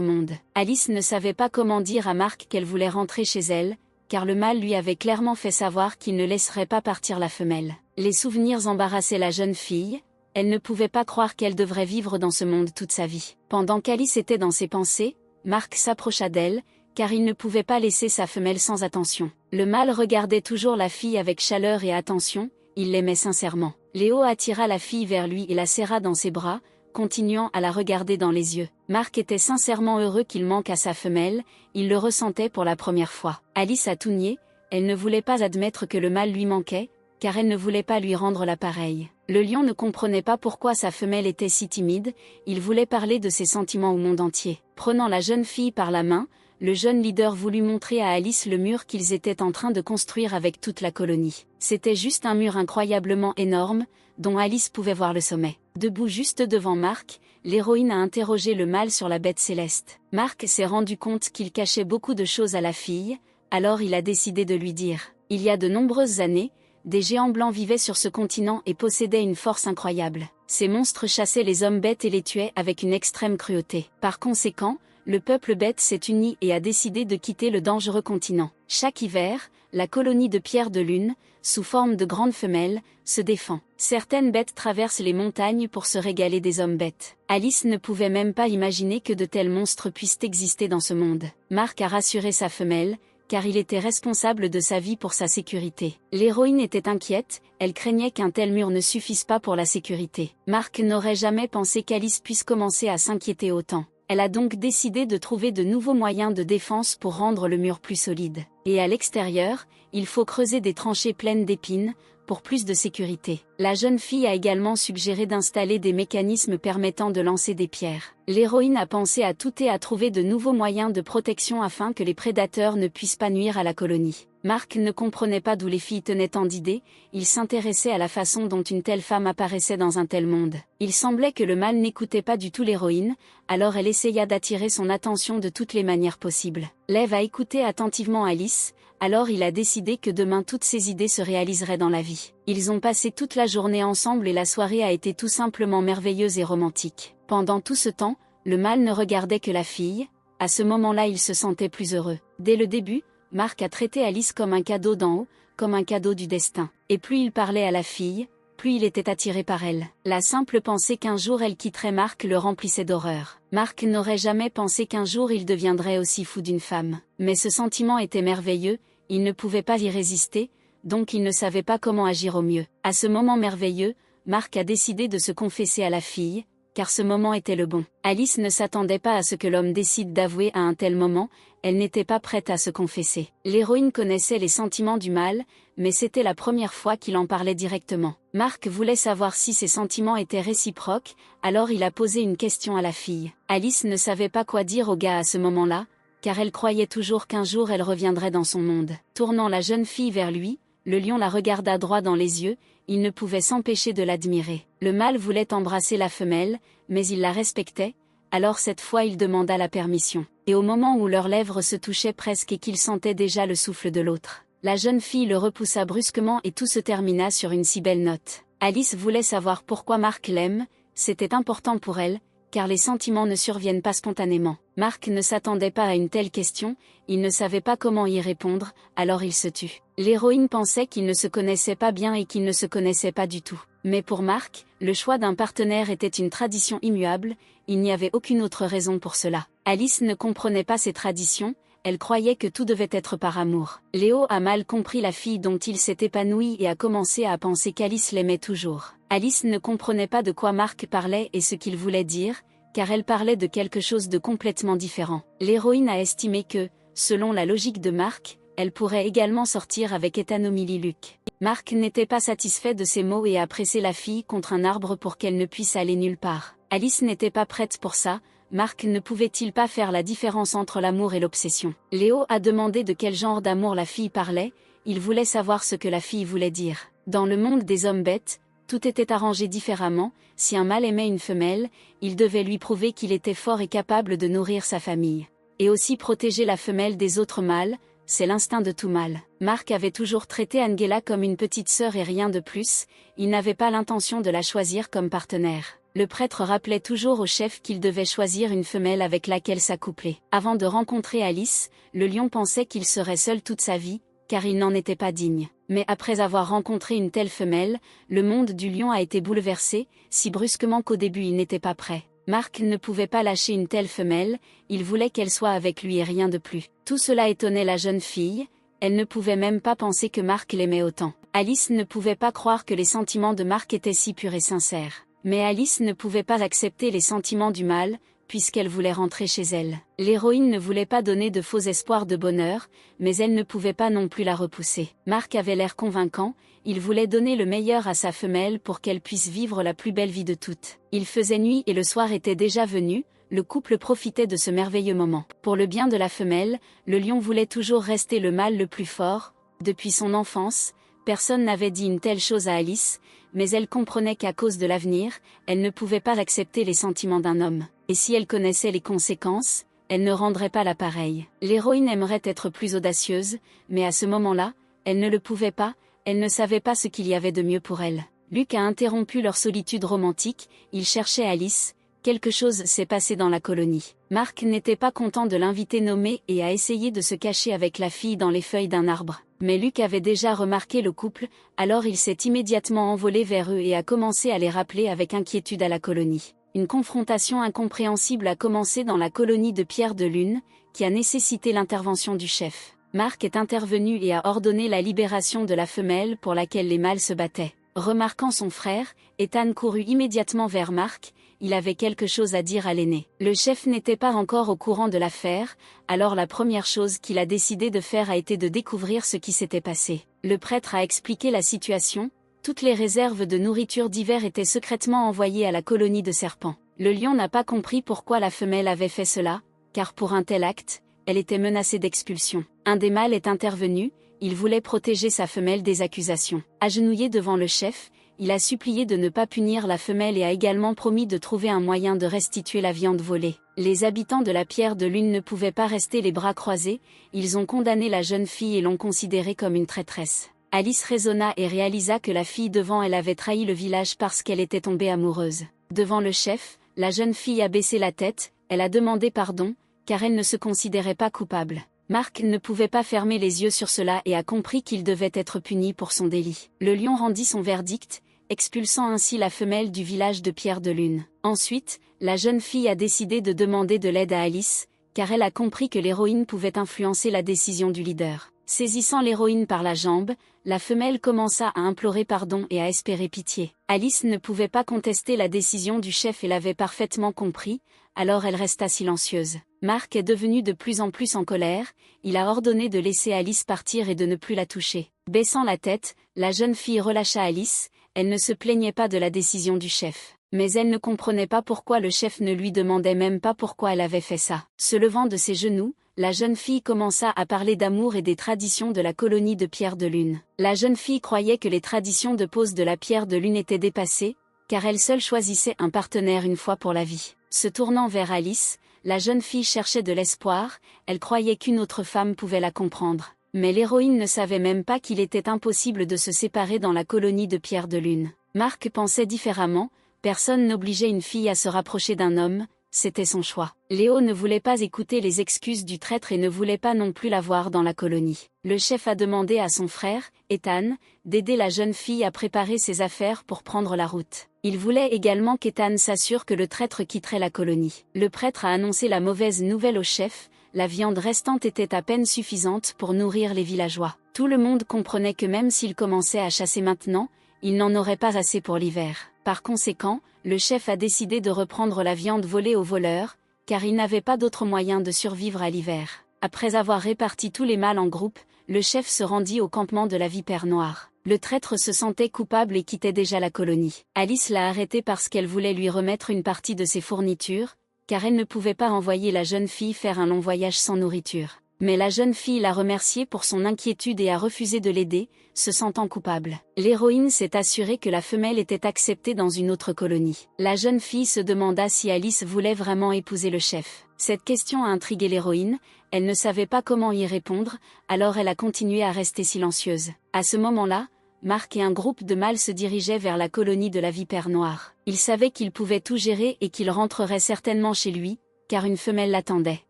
mondes. Alice ne savait pas comment dire à Mark qu'elle voulait rentrer chez elle, car le mâle lui avait clairement fait savoir qu'il ne laisserait pas partir la femelle. Les souvenirs embarrassaient la jeune fille, elle ne pouvait pas croire qu'elle devrait vivre dans ce monde toute sa vie. Pendant qu'Alice était dans ses pensées, Mark s'approcha d'elle, car il ne pouvait pas laisser sa femelle sans attention. Le mâle regardait toujours la fille avec chaleur et attention, il l'aimait sincèrement. Léo attira la fille vers lui et la serra dans ses bras, continuant à la regarder dans les yeux. Mark était sincèrement heureux qu'il manque à sa femelle, il le ressentait pour la première fois. Alice a tout nié, elle ne voulait pas admettre que le mâle lui manquait, car elle ne voulait pas lui rendre l'appareil. Le lion ne comprenait pas pourquoi sa femelle était si timide, il voulait parler de ses sentiments au monde entier. Prenant la jeune fille par la main, le jeune leader voulut montrer à Alice le mur qu'ils étaient en train de construire avec toute la colonie. C'était juste un mur incroyablement énorme, dont Alice pouvait voir le sommet. Debout juste devant Mark, l'héroïne a interrogé le mâle sur la bête céleste. Mark s'est rendu compte qu'il cachait beaucoup de choses à la fille, alors il a décidé de lui dire. Il y a de nombreuses années, des géants blancs vivaient sur ce continent et possédaient une force incroyable. Ces monstres chassaient les hommes bêtes et les tuaient avec une extrême cruauté. Par conséquent, le peuple bête s'est uni et a décidé de quitter le dangereux continent. Chaque hiver, la colonie de Pierre de Lune, sous forme de grandes femelles, se défend. Certaines bêtes traversent les montagnes pour se régaler des hommes bêtes. Alice ne pouvait même pas imaginer que de tels monstres puissent exister dans ce monde. Mark a rassuré sa femelle, car il était responsable de sa vie pour sa sécurité. L'héroïne était inquiète, elle craignait qu'un tel mur ne suffise pas pour la sécurité. Mark n'aurait jamais pensé qu'Alice puisse commencer à s'inquiéter autant. Elle a donc décidé de trouver de nouveaux moyens de défense pour rendre le mur plus solide. Et à l'extérieur, il faut creuser des tranchées pleines d'épines, pour plus de sécurité. La jeune fille a également suggéré d'installer des mécanismes permettant de lancer des pierres. L'héroïne a pensé à tout et a trouvé de nouveaux moyens de protection afin que les prédateurs ne puissent pas nuire à la colonie. Mark ne comprenait pas d'où les filles tenaient tant d'idées, il s'intéressait à la façon dont une telle femme apparaissait dans un tel monde. Il semblait que le mal n'écoutait pas du tout l'héroïne, alors elle essaya d'attirer son attention de toutes les manières possibles. Lev a écouté attentivement Alice, alors il a décidé que demain toutes ses idées se réaliseraient dans la vie. Ils ont passé toute la journée ensemble et la soirée a été tout simplement merveilleuse et romantique. Pendant tout ce temps, le mâle ne regardait que la fille, à ce moment-là il se sentait plus heureux. Dès le début, Mark a traité Alice comme un cadeau d'en haut, comme un cadeau du destin. Et plus il parlait à la fille, plus il était attiré par elle. La simple pensée qu'un jour elle quitterait Mark le remplissait d'horreur. Mark n'aurait jamais pensé qu'un jour il deviendrait aussi fou d'une femme. Mais ce sentiment était merveilleux, il ne pouvait pas y résister, donc il ne savait pas comment agir au mieux. À ce moment merveilleux, Mark a décidé de se confesser à la fille, car ce moment était le bon. Alice ne s'attendait pas à ce que l'homme décide d'avouer à un tel moment, elle n'était pas prête à se confesser. L'héroïne connaissait les sentiments du mal, mais c'était la première fois qu'il en parlait directement. Mark voulait savoir si ses sentiments étaient réciproques, alors il a posé une question à la fille. Alice ne savait pas quoi dire au gars à ce moment-là, car elle croyait toujours qu'un jour elle reviendrait dans son monde. Tournant la jeune fille vers lui, le lion la regarda droit dans les yeux, il ne pouvait s'empêcher de l'admirer. Le mâle voulait embrasser la femelle, mais il la respectait, alors cette fois il demanda la permission. Et au moment où leurs lèvres se touchaient presque et qu'il sentait déjà le souffle de l'autre, la jeune fille le repoussa brusquement et tout se termina sur une si belle note. Alice voulait savoir pourquoi Mark l'aime, c'était important pour elle, car les sentiments ne surviennent pas spontanément. Mark ne s'attendait pas à une telle question, il ne savait pas comment y répondre, alors il se tut. L'héroïne pensait qu'ils ne se connaissaient pas bien et qu'ils ne se connaissaient pas du tout. Mais pour Mark, le choix d'un partenaire était une tradition immuable, il n'y avait aucune autre raison pour cela. Alice ne comprenait pas ces traditions, elle croyait que tout devait être par amour. Léo a mal compris la fille dont il s'est épanoui et a commencé à penser qu'Alice l'aimait toujours. Alice ne comprenait pas de quoi Mark parlait et ce qu'il voulait dire, car elle parlait de quelque chose de complètement différent. L'héroïne a estimé que, selon la logique de Mark, elle pourrait également sortir avec Etanomili Luke. Mark n'était pas satisfait de ces mots et a pressé la fille contre un arbre pour qu'elle ne puisse aller nulle part. Alice n'était pas prête pour ça, Mark ne pouvait-il pas faire la différence entre l'amour et l'obsession? Léo a demandé de quel genre d'amour la fille parlait, il voulait savoir ce que la fille voulait dire. Dans le monde des hommes bêtes, tout était arrangé différemment, si un mâle aimait une femelle, il devait lui prouver qu'il était fort et capable de nourrir sa famille. Et aussi protéger la femelle des autres mâles, c'est l'instinct de tout mâle. Mark avait toujours traité Angela comme une petite sœur et rien de plus, il n'avait pas l'intention de la choisir comme partenaire. Le prêtre rappelait toujours au chef qu'il devait choisir une femelle avec laquelle s'accoupler. Avant de rencontrer Alice, le lion pensait qu'il serait seul toute sa vie, car il n'en était pas digne. Mais après avoir rencontré une telle femelle, le monde du lion a été bouleversé, si brusquement qu'au début il n'était pas prêt. Mark ne pouvait pas lâcher une telle femelle, il voulait qu'elle soit avec lui et rien de plus. Tout cela étonnait la jeune fille, elle ne pouvait même pas penser que Mark l'aimait autant. Alice ne pouvait pas croire que les sentiments de Mark étaient si purs et sincères. Mais Alice ne pouvait pas accepter les sentiments du mal, puisqu'elle voulait rentrer chez elle. L'héroïne ne voulait pas donner de faux espoirs de bonheur, mais elle ne pouvait pas non plus la repousser. Mark avait l'air convaincant, il voulait donner le meilleur à sa femelle pour qu'elle puisse vivre la plus belle vie de toutes. Il faisait nuit et le soir était déjà venu, le couple profitait de ce merveilleux moment. Pour le bien de la femelle, le lion voulait toujours rester le mâle le plus fort. Depuis son enfance, personne n'avait dit une telle chose à Alice, mais elle comprenait qu'à cause de l'avenir, elle ne pouvait pas accepter les sentiments d'un homme. Et si elle connaissait les conséquences, elle ne rendrait pas la pareille. L'héroïne aimerait être plus audacieuse, mais à ce moment-là, elle ne le pouvait pas, elle ne savait pas ce qu'il y avait de mieux pour elle. Luke a interrompu leur solitude romantique, il cherchait Alice, quelque chose s'est passé dans la colonie. Mark n'était pas content de l'inviter nommé et a essayé de se cacher avec la fille dans les feuilles d'un arbre. Mais Luke avait déjà remarqué le couple, alors il s'est immédiatement envolé vers eux et a commencé à les rappeler avec inquiétude à la colonie. Une confrontation incompréhensible a commencé dans la colonie de Pierre de Lune, qui a nécessité l'intervention du chef. Mark est intervenu et a ordonné la libération de la femelle pour laquelle les mâles se battaient. Remarquant son frère, Ethan courut immédiatement vers Mark. Il avait quelque chose à dire à l'aîné. Le chef n'était pas encore au courant de l'affaire, alors la première chose qu'il a décidé de faire a été de découvrir ce qui s'était passé. Le prêtre a expliqué la situation. Toutes les réserves de nourriture d'hiver étaient secrètement envoyées à la colonie de serpents. Le lion n'a pas compris pourquoi la femelle avait fait cela, car pour un tel acte, elle était menacée d'expulsion. Un des mâles est intervenu, il voulait protéger sa femelle des accusations. Agenouillé devant le chef, il a supplié de ne pas punir la femelle et a également promis de trouver un moyen de restituer la viande volée. Les habitants de la Pierre de Lune ne pouvaient pas rester les bras croisés, ils ont condamné la jeune fille et l'ont considérée comme une traîtresse. Alice raisonna et réalisa que la fille devant elle avait trahi le village parce qu'elle était tombée amoureuse. Devant le chef, la jeune fille a baissé la tête, elle a demandé pardon, car elle ne se considérait pas coupable. Mark ne pouvait pas fermer les yeux sur cela et a compris qu'il devait être puni pour son délit. Le lion rendit son verdict, expulsant ainsi la femelle du village de Pierre de Lune. Ensuite, la jeune fille a décidé de demander de l'aide à Alice, car elle a compris que l'héroïne pouvait influencer la décision du leader. Saisissant l'héroïne par la jambe, la femelle commença à implorer pardon et à espérer pitié. Alice ne pouvait pas contester la décision du chef et l'avait parfaitement compris, alors elle resta silencieuse. Mark est devenu de plus en plus en colère, il a ordonné de laisser Alice partir et de ne plus la toucher. Baissant la tête, la jeune fille relâcha Alice, elle ne se plaignait pas de la décision du chef. Mais elle ne comprenait pas pourquoi le chef ne lui demandait même pas pourquoi elle avait fait ça. Se levant de ses genoux, la jeune fille commença à parler d'amour et des traditions de la colonie de Pierre de Lune. La jeune fille croyait que les traditions de pose de la Pierre de Lune étaient dépassées, car elle seule choisissait un partenaire une fois pour la vie. Se tournant vers Alice, la jeune fille cherchait de l'espoir, elle croyait qu'une autre femme pouvait la comprendre. Mais l'héroïne ne savait même pas qu'il était impossible de se séparer dans la colonie de Pierre de Lune. Mark pensait différemment, personne n'obligeait une fille à se rapprocher d'un homme, c'était son choix. Léo ne voulait pas écouter les excuses du traître et ne voulait pas non plus la voir dans la colonie. Le chef a demandé à son frère, Ethan, d'aider la jeune fille à préparer ses affaires pour prendre la route. Il voulait également qu'Ethan s'assure que le traître quitterait la colonie. Le prêtre a annoncé la mauvaise nouvelle au chef, la viande restante était à peine suffisante pour nourrir les villageois. Tout le monde comprenait que même s'il commençait à chasser maintenant, il n'en aurait pas assez pour l'hiver. Par conséquent, le chef a décidé de reprendre la viande volée aux voleurs, car il n'avait pas d'autre moyen de survivre à l'hiver. Après avoir réparti tous les mâles en groupes, le chef se rendit au campement de la vipère noire. Le traître se sentait coupable et quittait déjà la colonie. Alice l'a arrêté parce qu'elle voulait lui remettre une partie de ses fournitures, car elle ne pouvait pas envoyer la jeune fille faire un long voyage sans nourriture. Mais la jeune fille l'a remerciée pour son inquiétude et a refusé de l'aider, se sentant coupable. L'héroïne s'est assurée que la femelle était acceptée dans une autre colonie. La jeune fille se demanda si Alice voulait vraiment épouser le chef. Cette question a intrigué l'héroïne, elle ne savait pas comment y répondre, alors elle a continué à rester silencieuse. À ce moment-là, Mark et un groupe de mâles se dirigeaient vers la colonie de la vipère noire. Ils savaient qu'ils pouvaient tout gérer et qu'ils rentreraient certainement chez lui, car une femelle l'attendait.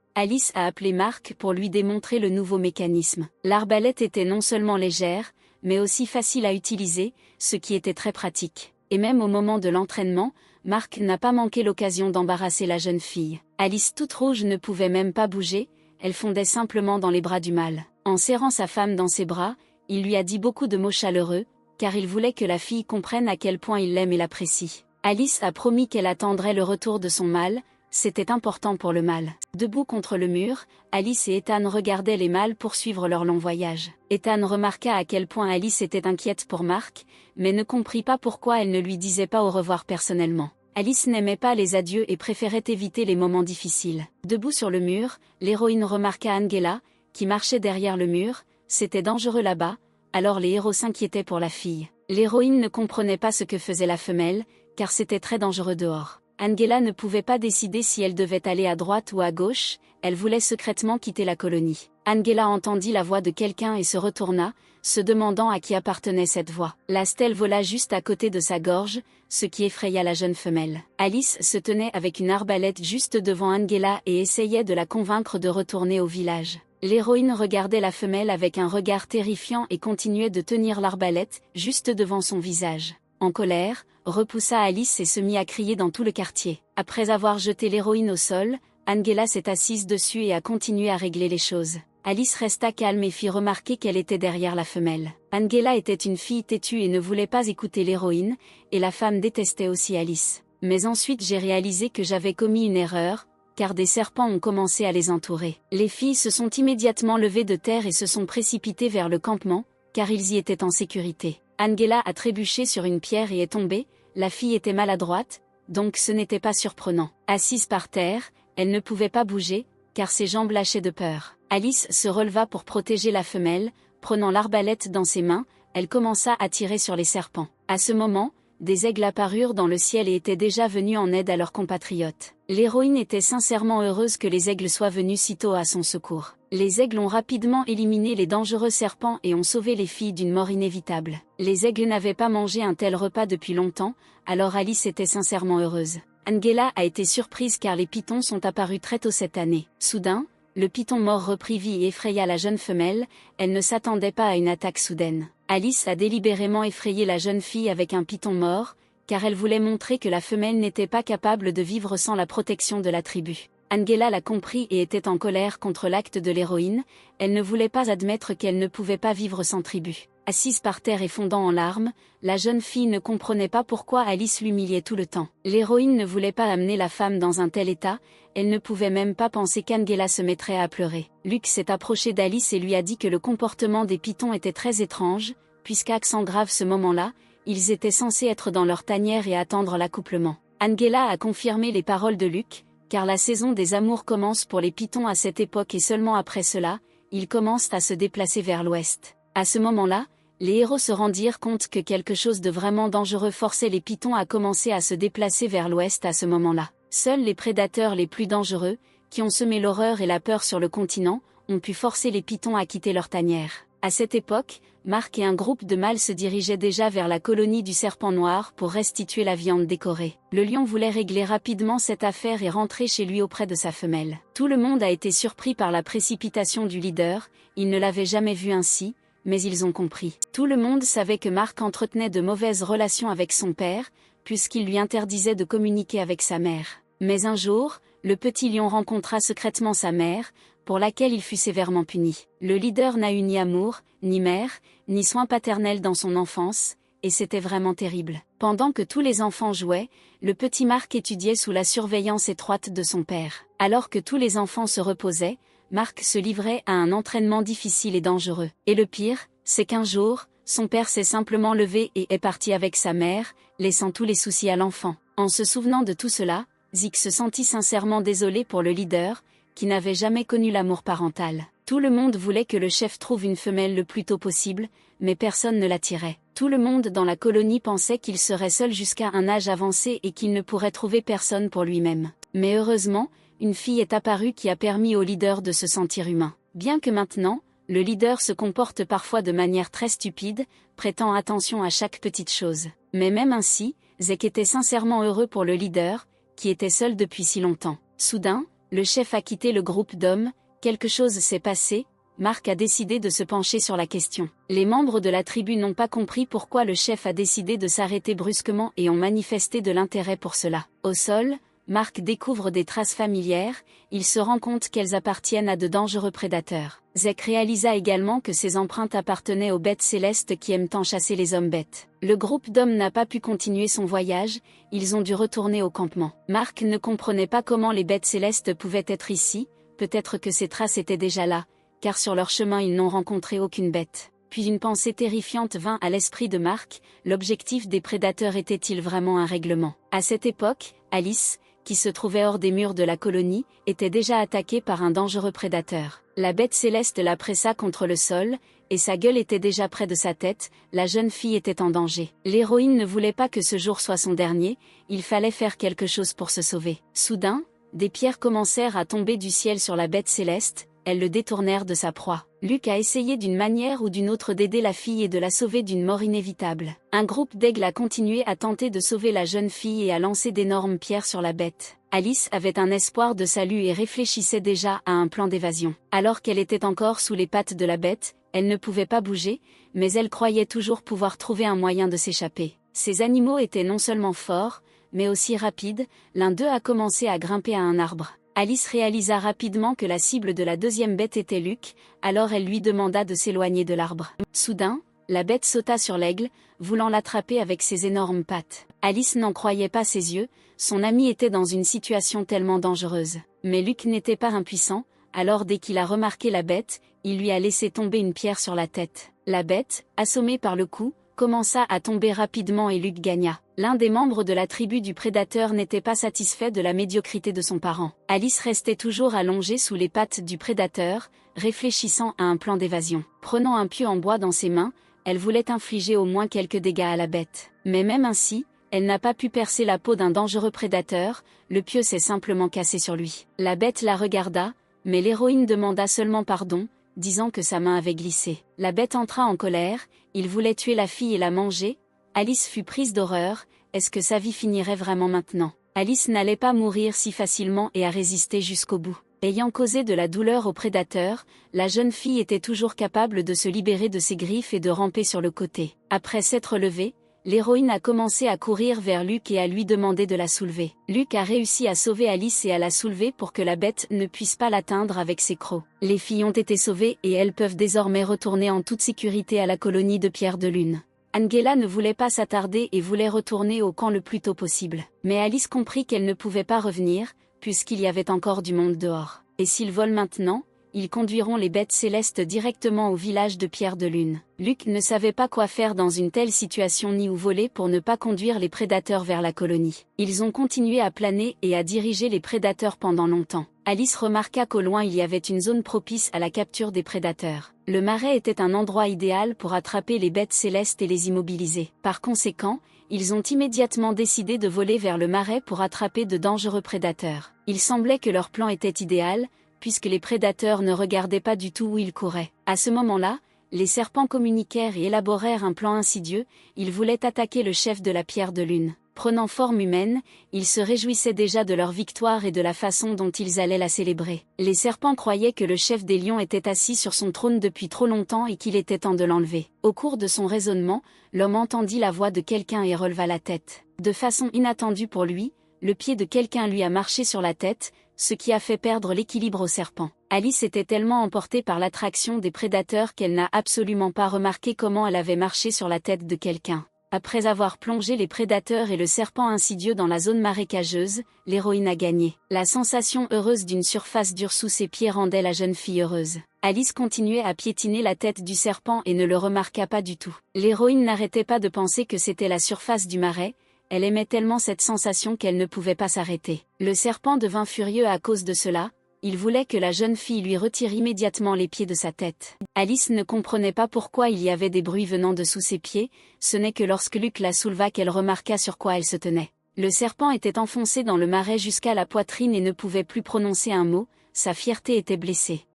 Alice a appelé Mark pour lui démontrer le nouveau mécanisme. L'arbalète était non seulement légère, mais aussi facile à utiliser, ce qui était très pratique. Et même au moment de l'entraînement, Mark n'a pas manqué l'occasion d'embarrasser la jeune fille. Alice toute rouge ne pouvait même pas bouger, elle fondait simplement dans les bras du mâle. En serrant sa femme dans ses bras, il lui a dit beaucoup de mots chaleureux, car il voulait que la fille comprenne à quel point il l'aime et l'apprécie. Alice a promis qu'elle attendrait le retour de son mâle, c'était important pour le mâle. Debout contre le mur, Alice et Ethan regardaient les mâles poursuivre leur long voyage. Ethan remarqua à quel point Alice était inquiète pour Mark, mais ne comprit pas pourquoi elle ne lui disait pas au revoir personnellement. Alice n'aimait pas les adieux et préférait éviter les moments difficiles. Debout sur le mur, l'héroïne remarqua Angela, qui marchait derrière le mur, c'était dangereux là-bas, alors les héros s'inquiétaient pour la fille. L'héroïne ne comprenait pas ce que faisait la femelle, car c'était très dangereux dehors. Angela ne pouvait pas décider si elle devait aller à droite ou à gauche, elle voulait secrètement quitter la colonie. Angela entendit la voix de quelqu'un et se retourna, se demandant à qui appartenait cette voix. La stèle vola juste à côté de sa gorge, ce qui effraya la jeune femelle. Alice se tenait avec une arbalète juste devant Angela et essayait de la convaincre de retourner au village. L'héroïne regardait la femelle avec un regard terrifiant et continuait de tenir l'arbalète, juste devant son visage. En colère, repoussa Alice et se mit à crier dans tout le quartier. Après avoir jeté l'héroïne au sol, Angela s'est assise dessus et a continué à régler les choses. Alice resta calme et fit remarquer qu'elle était derrière la femelle. Angela était une fille têtue et ne voulait pas écouter l'héroïne, et la femme détestait aussi Alice. Mais ensuite j'ai réalisé que j'avais commis une erreur, car des serpents ont commencé à les entourer. Les filles se sont immédiatement levées de terre et se sont précipitées vers le campement, car ils y étaient en sécurité. Angela a trébuché sur une pierre et est tombée, la fille était maladroite, donc ce n'était pas surprenant. Assise par terre, elle ne pouvait pas bouger, car ses jambes lâchaient de peur. Alice se releva pour protéger la femelle, prenant l'arbalète dans ses mains, elle commença à tirer sur les serpents. À ce moment, des aigles apparurent dans le ciel et étaient déjà venus en aide à leurs compatriotes. L'héroïne était sincèrement heureuse que les aigles soient venus si tôt à son secours. Les aigles ont rapidement éliminé les dangereux serpents et ont sauvé les filles d'une mort inévitable. Les aigles n'avaient pas mangé un tel repas depuis longtemps, alors Alice était sincèrement heureuse. Angela a été surprise car les pitons sont apparus très tôt cette année. Soudain, le python mort reprit vie et effraya la jeune femelle, elle ne s'attendait pas à une attaque soudaine. Alice a délibérément effrayé la jeune fille avec un python mort, car elle voulait montrer que la femelle n'était pas capable de vivre sans la protection de la tribu. Angela l'a compris et était en colère contre l'acte de l'héroïne, elle ne voulait pas admettre qu'elle ne pouvait pas vivre sans tribu. Assise par terre et fondant en larmes, la jeune fille ne comprenait pas pourquoi Alice l'humiliait tout le temps. L'héroïne ne voulait pas amener la femme dans un tel état, elle ne pouvait même pas penser qu'Angela se mettrait à pleurer. Luke s'est approché d'Alice et lui a dit que le comportement des pitons était très étrange, puisqu'à accent grave ce moment-là, ils étaient censés être dans leur tanière et attendre l'accouplement. Angela a confirmé les paroles de Luke, car la saison des amours commence pour les pitons à cette époque et seulement après cela, ils commencent à se déplacer vers l'ouest. À ce moment-là, les héros se rendirent compte que quelque chose de vraiment dangereux forçait les pitons à commencer à se déplacer vers l'ouest à ce moment-là. Seuls les prédateurs les plus dangereux, qui ont semé l'horreur et la peur sur le continent, ont pu forcer les pitons à quitter leur tanière. À cette époque, Mark et un groupe de mâles se dirigeaient déjà vers la colonie du serpent noir pour restituer la viande décorée. Le lion voulait régler rapidement cette affaire et rentrer chez lui auprès de sa femelle. Tout le monde a été surpris par la précipitation du leader, ils ne l'avaient jamais vu ainsi, mais ils ont compris. Tout le monde savait que Mark entretenait de mauvaises relations avec son père, puisqu'il lui interdisait de communiquer avec sa mère. Mais un jour, le petit lion rencontra secrètement sa mère, pour laquelle il fut sévèrement puni. Le leader n'a eu ni amour, ni mère, ni soins paternels dans son enfance, et c'était vraiment terrible. Pendant que tous les enfants jouaient, le petit Mark étudiait sous la surveillance étroite de son père. Alors que tous les enfants se reposaient, Mark se livrait à un entraînement difficile et dangereux. Et le pire, c'est qu'un jour, son père s'est simplement levé et est parti avec sa mère, laissant tous les soucis à l'enfant. En se souvenant de tout cela, Zeke se sentit sincèrement désolé pour le leader, qui n'avait jamais connu l'amour parental. Tout le monde voulait que le chef trouve une femelle le plus tôt possible, mais personne ne l'attirait. Tout le monde dans la colonie pensait qu'il serait seul jusqu'à un âge avancé et qu'il ne pourrait trouver personne pour lui-même. Mais heureusement, une fille est apparue qui a permis au leader de se sentir humain. Bien que maintenant, le leader se comporte parfois de manière très stupide, prêtant attention à chaque petite chose. Mais même ainsi, Zeke était sincèrement heureux pour le leader, qui était seul depuis si longtemps. Soudain, le chef a quitté le groupe d'hommes, quelque chose s'est passé, Mark a décidé de se pencher sur la question. Les membres de la tribu n'ont pas compris pourquoi le chef a décidé de s'arrêter brusquement et ont manifesté de l'intérêt pour cela. Au sol, Mark découvre des traces familières, il se rend compte qu'elles appartiennent à de dangereux prédateurs. Zeke réalisa également que ces empreintes appartenaient aux bêtes célestes qui aiment tant chasser les hommes bêtes. Le groupe d'hommes n'a pas pu continuer son voyage, ils ont dû retourner au campement. Mark ne comprenait pas comment les bêtes célestes pouvaient être ici, peut-être que ces traces étaient déjà là, car sur leur chemin ils n'ont rencontré aucune bête. Puis une pensée terrifiante vint à l'esprit de Mark, l'objectif des prédateurs était-il vraiment un règlement? À cette époque, Alice, qui se trouvait hors des murs de la colonie, était déjà attaquée par un dangereux prédateur. La bête céleste la pressa contre le sol, et sa gueule était déjà près de sa tête, la jeune fille était en danger. L'héroïne ne voulait pas que ce jour soit son dernier, il fallait faire quelque chose pour se sauver. Soudain, des pierres commencèrent à tomber du ciel sur la bête céleste, elles le détournèrent de sa proie. Luke a essayé d'une manière ou d'une autre d'aider la fille et de la sauver d'une mort inévitable. Un groupe d'aigles a continué à tenter de sauver la jeune fille et à lancer d'énormes pierres sur la bête. Alice avait un espoir de salut et réfléchissait déjà à un plan d'évasion. Alors qu'elle était encore sous les pattes de la bête, elle ne pouvait pas bouger, mais elle croyait toujours pouvoir trouver un moyen de s'échapper. Ces animaux étaient non seulement forts, mais aussi rapide, l'un d'eux a commencé à grimper à un arbre. Alice réalisa rapidement que la cible de la deuxième bête était Luke, alors elle lui demanda de s'éloigner de l'arbre. Soudain, la bête sauta sur l'aigle, voulant l'attraper avec ses énormes pattes. Alice n'en croyait pas ses yeux, son ami était dans une situation tellement dangereuse. Mais Luke n'était pas impuissant, alors dès qu'il a remarqué la bête, il lui a laissé tomber une pierre sur la tête. La bête, assommée par le coup, commença à tomber rapidement et Luke gagna. L'un des membres de la tribu du prédateur n'était pas satisfait de la médiocrité de son parent. Alice restait toujours allongée sous les pattes du prédateur, réfléchissant à un plan d'évasion. Prenant un pieu en bois dans ses mains, elle voulait infliger au moins quelques dégâts à la bête. Mais même ainsi, elle n'a pas pu percer la peau d'un dangereux prédateur, le pieu s'est simplement cassé sur lui. La bête la regarda, mais l'héroïne demanda seulement pardon, disant que sa main avait glissé. La bête entra en colère, il voulait tuer la fille et la manger. Alice fut prise d'horreur, est-ce que sa vie finirait vraiment maintenant? Alice n'allait pas mourir si facilement et a résisté jusqu'au bout. Ayant causé de la douleur au prédateur, la jeune fille était toujours capable de se libérer de ses griffes et de ramper sur le côté. Après s'être levée, l'héroïne a commencé à courir vers Luke et à lui demander de la soulever. Luke a réussi à sauver Alice et à la soulever pour que la bête ne puisse pas l'atteindre avec ses crocs. Les filles ont été sauvées et elles peuvent désormais retourner en toute sécurité à la colonie de Pierre de Lune. Angela ne voulait pas s'attarder et voulait retourner au camp le plus tôt possible. Mais Alice comprit qu'elle ne pouvait pas revenir, puisqu'il y avait encore du monde dehors. Et s'ils volent maintenant, ils conduiront les bêtes célestes directement au village de Pierre de Lune. Luke ne savait pas quoi faire dans une telle situation ni où voler pour ne pas conduire les prédateurs vers la colonie. Ils ont continué à planer et à diriger les prédateurs pendant longtemps. Alice remarqua qu'au loin il y avait une zone propice à la capture des prédateurs. Le marais était un endroit idéal pour attraper les bêtes célestes et les immobiliser. Par conséquent, ils ont immédiatement décidé de voler vers le marais pour attraper de dangereux prédateurs. Il semblait que leur plan était idéal, puisque les prédateurs ne regardaient pas du tout où ils couraient. À ce moment-là, les serpents communiquèrent et élaborèrent un plan insidieux, ils voulaient attaquer le chef de la Pierre de Lune. Prenant forme humaine, ils se réjouissaient déjà de leur victoire et de la façon dont ils allaient la célébrer. Les serpents croyaient que le chef des lions était assis sur son trône depuis trop longtemps et qu'il était temps de l'enlever. Au cours de son raisonnement, l'homme entendit la voix de quelqu'un et releva la tête. De façon inattendue pour lui, le pied de quelqu'un lui a marché sur la tête, ce qui a fait perdre l'équilibre au serpent. Alice était tellement emportée par l'attraction des prédateurs qu'elle n'a absolument pas remarqué comment elle avait marché sur la tête de quelqu'un. Après avoir plongé les prédateurs et le serpent insidieux dans la zone marécageuse, l'héroïne a gagné. La sensation heureuse d'une surface dure sous ses pieds rendait la jeune fille heureuse. Alice continuait à piétiner la tête du serpent et ne le remarqua pas du tout. L'héroïne n'arrêtait pas de penser que c'était la surface du marais, elle aimait tellement cette sensation qu'elle ne pouvait pas s'arrêter. Le serpent devint furieux à cause de cela, il voulait que la jeune fille lui retire immédiatement les pieds de sa tête. Alice ne comprenait pas pourquoi il y avait des bruits venant de sous ses pieds, ce n'est que lorsque Luke la souleva qu'elle remarqua sur quoi elle se tenait. Le serpent était enfoncé dans le marais jusqu'à la poitrine et ne pouvait plus prononcer un mot, sa fierté était blessée.